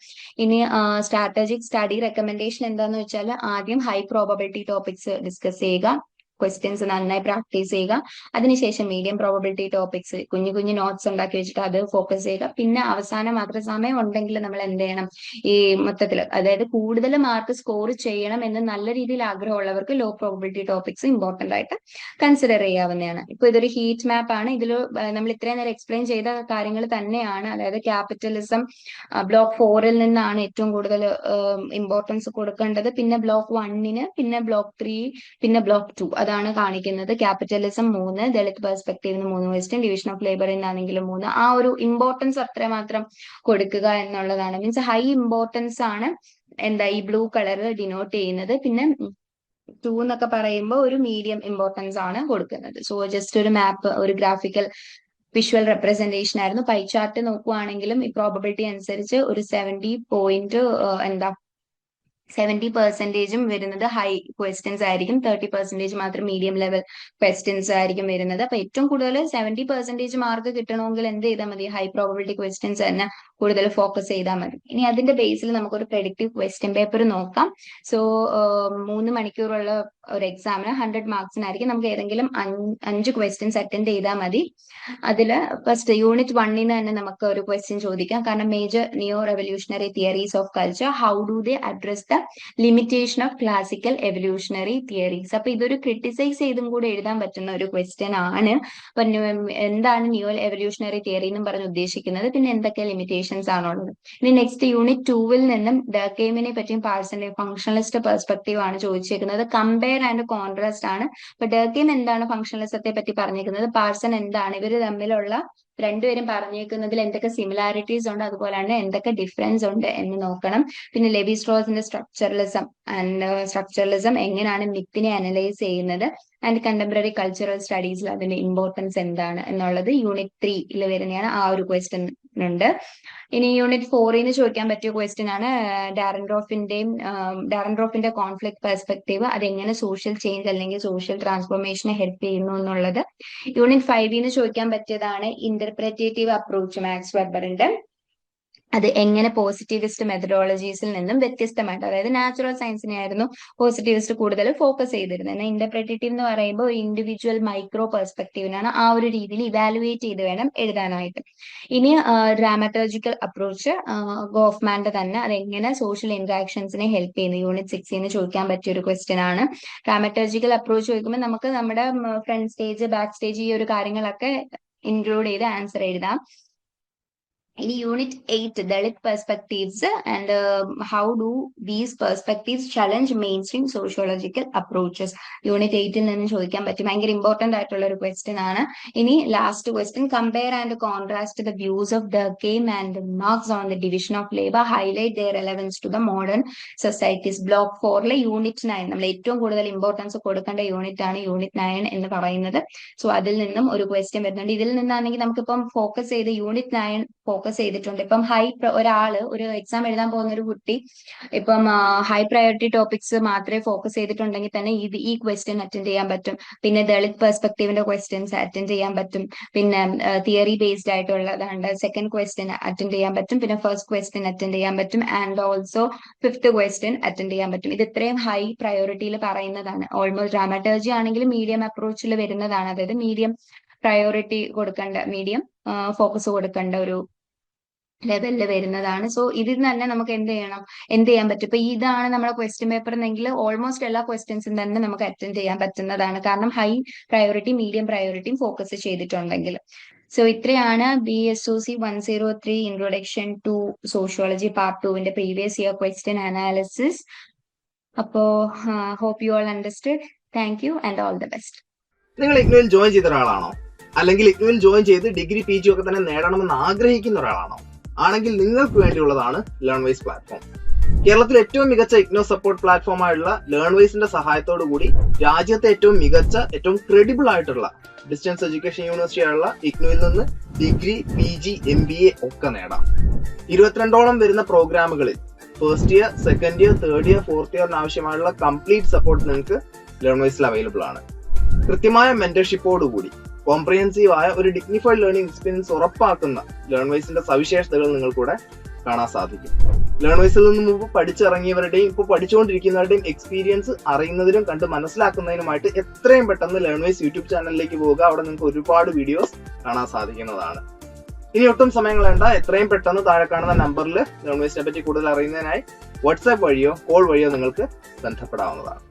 ഇനി സ്ട്രാറ്റജിക് സ്റ്റഡി റെക്കമെൻഡേഷൻ എന്താന്ന് വെച്ചാൽ ആദ്യം ഹൈ പ്രോബബിലിറ്റി ടോപ്പിക്സ് ഡിസ്കസ് ചെയ്യുക, ക്വസ്റ്റ്യൻസ് നന്നായി പ്രാക്ടീസ് ചെയ്യുക. അതിനുശേഷം മീഡിയം പ്രോബബിലിറ്റി ടോപ്പിക്സ് കുഞ്ഞു കുഞ്ഞു നോട്ട്സ് ഉണ്ടാക്കി വെച്ചിട്ട് അത് ഫോക്കസ് ചെയ്യുക. പിന്നെ അവസാനം മാത്രം സമയം ഉണ്ടെങ്കിൽ നമ്മൾ എന്ത് ചെയ്യണം, ഈ മൊത്തത്തിൽ അതായത് കൂടുതൽ മാർക്ക് സ്കോർ ചെയ്യണം എന്ന് നല്ല രീതിയിൽ ആഗ്രഹമുള്ളവർക്ക് ലോ പ്രോബബിലിറ്റി ടോപ്പിക്സ് ഇമ്പോർട്ടന്റ് ആയിട്ട് കൺസിഡർ ചെയ്യാവുന്നതാണ്. ഇപ്പൊ ഇതൊരു ഹീറ്റ് മാപ്പ് ആണ്. ഇതിൽ നമ്മൾ ഇത്രയും നേരം എക്സ്പ്ലെയിൻ ചെയ്ത കാര്യങ്ങൾ തന്നെയാണ്. അതായത് ക്യാപിറ്റലിസം ബ്ലോക്ക് 4-ൽ നിന്നാണ് ഏറ്റവും കൂടുതൽ ഇമ്പോർട്ടൻസ് കൊടുക്കേണ്ടത്, പിന്നെ ബ്ലോക്ക് 1-ന്, പിന്നെ ബ്ലോക്ക് 3, പിന്നെ ബ്ലോക്ക് 2 അതാണ് കാണിക്കുന്നത്. ക്യാപിറ്റലിസം 3, ദളിത് പെർസ്പെക്റ്റീവിന് 3 ക്വസ്റ്റ്യൻ, ഡിവിഷൻ ഓഫ് ലേബറിനാണെങ്കിലും 3. ആ ഒരു ഇമ്പോർട്ടൻസ് അത്രമാത്രം കൊടുക്കുക എന്നുള്ളതാണ്. മീൻസ് ഹൈ ഇമ്പോർട്ടൻസ് ആണ് എന്താ ഈ ബ്ലൂ കളർ ഡിനോട്ട് ചെയ്യുന്നത്. പിന്നെ 2 എന്നൊക്കെ പറയുമ്പോൾ ഒരു മീഡിയം ഇമ്പോർട്ടൻസ് ആണ് കൊടുക്കുന്നത്. സോ ജസ്റ്റ് ഒരു മാപ്പ്, ഒരു ഗ്രാഫിക്കൽ വിഷ്വൽ റെപ്രസെന്റേഷൻ ആയിരുന്നു. പൈ ചാർട്ട് നോക്കുവാണെങ്കിലും ഈ പ്രോബബിലിറ്റി അനുസരിച്ച് ഒരു 70% വരുന്നത് ഹൈ ക്വസ്റ്റ്യൻസ് ആയിരിക്കും, 30% മാത്രം മീഡിയം ലെവൽ ക്വസ്റ്റ്യൻസ് ആയിരിക്കും വരുന്നത്. അപ്പൊ ഏറ്റവും കൂടുതൽ 70% മാർക്ക് കിട്ടണമെങ്കിൽ എന്ത് ചെയ്താൽ മതി, ഹൈ പ്രോബബിലിറ്റി ക്വസ്റ്റ്യൻസ് തന്നെ കൂടുതൽ ഫോക്കസ് ചെയ്താൽ മതി. ഇനി അതിന്റെ ബേസിൽ നമുക്കൊരു പ്രെഡിക്റ്റീവ് ക്വസ്റ്റ്യൻ പേപ്പർ നോക്കാം. സോ 3 മണിക്കൂറുള്ള ഒരു എക്സാമിന് 100 മാർക്സിനായിരിക്കും. നമുക്ക് ഏതെങ്കിലും 5 ക്വസ്റ്റ്യൻസ് അറ്റൻഡ് ചെയ്താൽ മതി. അതില് ഫസ്റ്റ് യൂണിറ്റ് 1 തന്നെ നമുക്ക് ഒരു ക്വസ്റ്റ്യൻ ചോദിക്കാം. കാരണം major neo revolutionary theories of culture, how do they address the limitation of classical evolutionary theories. അപ്പൊ ഇതൊരു ക്രിട്ടിസൈസ് ചെയ്തും കൂടെ എഴുതാൻ പറ്റുന്ന ഒരു ക്വസ്റ്റ്യൻ ആണ്. അപ്പൊ എന്താണ് നിയോ എവല്യൂഷണറി തിയറി എന്നും പറഞ്ഞ് ഉദ്ദേശിക്കുന്നത്, പിന്നെ എന്തൊക്കെ ലിമിറ്റേഷൻസ് ആണുള്ളത്. ഇനി നെക്സ്റ്റ് യൂണിറ്റ് 2 നിന്നും ഡർക്കെയിമിനെ പറ്റിയും പാഴ്സന്റെ ഫംഗ്ഷണലിസ്റ്റ് പെർസ്പെക്റ്റീവ് ആണ് ചോദിച്ചേക്കുന്നത്. കമ്പയർ ആൻഡ് കോൺട്രാസ്റ്റ് ആണ്. അപ്പൊ ഡർക്കെയിം എന്താണ് ഫംഗ്ഷണലിസത്തെ പറ്റി പറഞ്ഞേക്കുന്നത്, പാഴ്സൺ എന്താണ്, ഇവര് തമ്മിലുള്ള രണ്ടുപേരും പറഞ്ഞേക്കുന്നതിൽ എന്തൊക്കെ സിമിലാരിറ്റീസ് ഉണ്ട്, അതുപോലെ തന്നെ എന്തൊക്കെ ഡിഫറൻസ് ഉണ്ട് എന്ന് നോക്കണം. പിന്നെ ലെവി സ്ട്രോസിന്റെ സ്ട്രക്ചറലിസം എങ്ങനെയാണ് മിത്തിനെ അനലൈസ് ചെയ്യുന്നത്, ആൻഡ് കണ്ടംപററി കൾച്ചറൽ സ്റ്റഡീസിൽ അതിന്റെ ഇമ്പോർട്ടൻസ് എന്താണ് എന്നുള്ളത് യൂണിറ്റ് 3 വരുന്നതാണ്. ആ ഒരു ക്വസ്റ്റ്യൻ ഉണ്ട്. ഇനി യൂണിറ്റ് 4 ചോദിക്കാൻ പറ്റിയ ക്വസ്റ്റ്യൻ ആണ് ഡാരൻഡ്രോഫിന്റെ കോൺഫ്ലിക്ട് പെർസ്പെക്റ്റീവ്, അതെങ്ങനെ സോഷ്യൽ ചേഞ്ച് അല്ലെങ്കിൽ സോഷ്യൽ ട്രാൻസ്ഫോർമേഷനെ ഹെൽപ്പ് ചെയ്യുന്നു എന്നുള്ളത്. യൂണിറ്റ് 5 ചോദിക്കാൻ പറ്റിയതാണ് ഇന്റർപ്രറ്റേറ്റീവ് അപ്രോച്ച് മാക്സ് വെബറിന്റെ, അത് എങ്ങനെ പോസിറ്റിവിസ്റ്റ് മെത്തഡോളജീസിൽ നിന്നും വ്യത്യസ്തമായിട്ട്, അതായത് നാച്ചുറൽ സയൻസിനെ ആയിരുന്നു പോസിറ്റിവിസ്റ്റ് കൂടുതൽ ഫോക്കസ് ചെയ്തിരുന്നത്. എന്നാൽ ഇന്റർപ്രറ്റേറ്റീവ് എന്ന് പറയുമ്പോൾ ഒരു ഇൻഡിവിജ്വൽ മൈക്രോ പെർസ്പെക്റ്റീവിനാണ് ആ ഒരു രീതിയിൽ ഇവാലുവേറ്റ് ചെയ്ത് വേണം എഴുതാനായിട്ട്. ഇനി ഡ്രാമറ്റോളജിക്കൽ അപ്രോച്ച് ഗോഫ്മാന്റെ തന്നെ, അതെങ്ങനെ സോഷ്യൽ ഇന്ററാക്ഷൻസിനെ ഹെൽപ്പ് ചെയ്യുന്നു. യൂണിറ്റ് 6 ചോദിക്കാൻ പറ്റിയ ഒരു ക്വസ്റ്റ്യൻ ആണ്. ഡ്രാമറ്റോളജിക്കൽ അപ്രോച്ച് ചോദിക്കുമ്പോൾ നമുക്ക് നമ്മുടെ ഫ്രണ്ട് സ്റ്റേജ് ബാക്ക് സ്റ്റേജ് ഈ ഒരു കാര്യങ്ങളൊക്കെ ഇൻക്ലൂഡ് ചെയ്ത് ആൻസർ എഴുതാം. ഇനി unit 8 Dalit perspectives and how do these perspectives challenge main stream sociological approaches. Unit 8 നിന്ന് ചോദിക്കാൻ പറ്റും, ഭയങ്കര ഇമ്പോർട്ടന്റ് ആയിട്ടുള്ള ഒരു ക്വസ്റ്റ്യൻ ആണ്. ഇനി last question, compare and contrast the views of Durkheim and Marx on the division of labour, highlight their relevance to the modern societies. Block 4 unit 9, നമ്മൾ ഏറ്റവും കൂടുതൽ ഇമ്പോർട്ടൻസ് കൊടുക്കേണ്ട യൂണിറ്റ് ആണ് യൂണിറ്റ് 9 എന്ന് പറയുന്നത്. സോ അതിൽ നിന്നും ഒരു ക്വസ്റ്റ്യൻ വരുന്നുണ്ട്. ഇതിൽ നിന്നാണെങ്കിൽ നമുക്കിപ്പം ഫോക്കസ് ചെയ്ത് യൂണിറ്റ് 9 ഫോക്കസ് ചെയ്തിട്ടുണ്ട്. ഇപ്പം ഒരു എക്സാം എഴുതാൻ പോകുന്ന ഒരു കുട്ടി ഇപ്പം ഹൈ പ്രയോറിറ്റി ടോപ്പിക്സ് മാത്രമേ ഫോക്കസ് ചെയ്തിട്ടുണ്ടെങ്കിൽ തന്നെ ഈ ക്വസ്റ്റ്യൻ അറ്റൻഡ് ചെയ്യാൻ പറ്റും. പിന്നെ ദളിത് പെർസ്പെക്ടീവിന്റെ ക്വസ്റ്റ്യൻസ് അറ്റൻഡ് ചെയ്യാൻ പറ്റും. പിന്നെ തിയറി ബേസ്ഡ് ആയിട്ടുള്ളതാണ് സെക്കൻഡ് ക്വസ്റ്റ്യൻ അറ്റൻഡ് ചെയ്യാൻ പറ്റും. പിന്നെ ഫസ്റ്റ് ക്വസ്റ്റ്യൻ അറ്റൻഡ് ചെയ്യാൻ പറ്റും. And also fifth question attend ചെയ്യാൻ പറ്റും. ഇത് ഇത്രയും ഹൈ പ്രയോറിറ്റിയിൽ പറയുന്നതാണ്. ഓൾമോസ്റ്റ് ഡ്രാമറ്റോളജി ആണെങ്കിൽ മീഡിയം അപ്രോച്ചിൽ വരുന്നതാണ്. അതായത് മീഡിയം പ്രയോറിറ്റി കൊടുക്കേണ്ട, മീഡിയം ഫോക്കസ് കൊടുക്കേണ്ട ഒരു ലെവലിൽ വരുന്നതാണ്. സോ ഇതിൽ തന്നെ നമുക്ക് എന്ത് ചെയ്യാൻ പറ്റും. ഇപ്പൊ ഇതാണ് നമ്മുടെ ക്വസ്റ്റ്യൻ പേപ്പർ എന്നെങ്കിൽ ഓൾമോസ്റ്റ് എല്ലാ ക്വസ്റ്റ്യൻസും തന്നെ നമുക്ക് അറ്റൻഡ് ചെയ്യാൻ പറ്റുന്നതാണ്. കാരണം ഹൈ പ്രയോറിറ്റി മീഡിയം പ്രയോറിറ്റിയും ഫോക്കസ് ചെയ്തിട്ടുണ്ടെങ്കിൽ. സോ ഇത്രയാണ് BSOC 103 introduction to sociology part 2 previous year question analysis. അപ്പോ hope you all understood. Thank you and all the best. നിങ്ങൾ ഇഗ്നുവിൽ ജോയിൻ ചെയ്ത ഒരാളാണോ, അല്ലെങ്കിൽ ഇഗ്നുവിൽ ജോയിൻ ചെയ്ത് ഡിഗ്രി PG ഒക്കെ തന്നെ നേടണമെന്ന് ആഗ്രഹിക്കുന്ന ഒരാളാണോ? ആണെങ്കിൽ നിങ്ങൾക്ക് വേണ്ടിയുള്ളതാണ് ലേൺവൈസ് പ്ലാറ്റ്ഫോം. കേരളത്തിലെ ഏറ്റവും മികച്ച ഇഗ്നോ സപ്പോർട്ട് പ്ലാറ്റ്ഫോമായുള്ള ലേൺവൈസിന്റെ സഹായത്തോടു കൂടി രാജ്യത്തെ ഏറ്റവും മികച്ച, ഏറ്റവും ക്രെഡിബിൾ ആയിട്ടുള്ള ഡിസ്റ്റൻസ് എഡ്യൂക്കേഷൻ യൂണിവേഴ്സിറ്റി ആയുള്ള ഇഗ്നുവിൽ നിന്ന് ഡിഗ്രി PG MBA ഒക്കെ നേടാം. 22ഓളം വരുന്ന പ്രോഗ്രാമുകളിൽ first year, second year, third year, fourth ഇയറിന് ആവശ്യമായുള്ള കംപ്ലീറ്റ് സപ്പോർട്ട് നിങ്ങൾക്ക് ലേൺവൈസിൽ അവൈലബിൾ ആണ്. കൃത്യമായ മെന്റർഷിപ്പോടുകൂടി കോംപ്രിഹെൻസീവ് ആയ ഒരു ഡിഗ്നിഫൈഡ് ലേണിംഗ് എക്സ്പീരിയൻസ് ഉറപ്പാക്കുന്ന ലേൺവൈസിന്റെ സവിശേഷതകൾ നിങ്ങൾക്കൂടെ കാണാൻ സാധിക്കും. ലേൺവൈസിൽ നിന്ന് മുമ്പ് പഠിച്ചിറങ്ങിയവരുടെയും ഇപ്പോൾ പഠിച്ചുകൊണ്ടിരിക്കുന്നവരുടെയും എക്സ്പീരിയൻസ് അറിയുന്നതിനും കണ്ട് മനസ്സിലാക്കുന്നതിനുമായിട്ട് എത്രയും പെട്ടെന്ന് ലേൺവൈസ് യൂട്യൂബ് ചാനലിലേക്ക് പോവുക. അവിടെ നിങ്ങൾക്ക് ഒരുപാട് വീഡിയോസ് കാണാൻ സാധിക്കുന്നതാണ്. ഇനി ഒട്ടും സമയം കളയണ്ട, എത്രയും പെട്ടെന്ന് താഴെ കാണുന്ന നമ്പറിൽ ലേൺവൈസിനെ പറ്റി കൂടുതൽ അറിയുന്നതിനായി വാട്സാപ്പ് വഴിയോ കോൾ വഴിയോ നിങ്ങൾക്ക് ബന്ധപ്പെടാവുന്നതാണ്.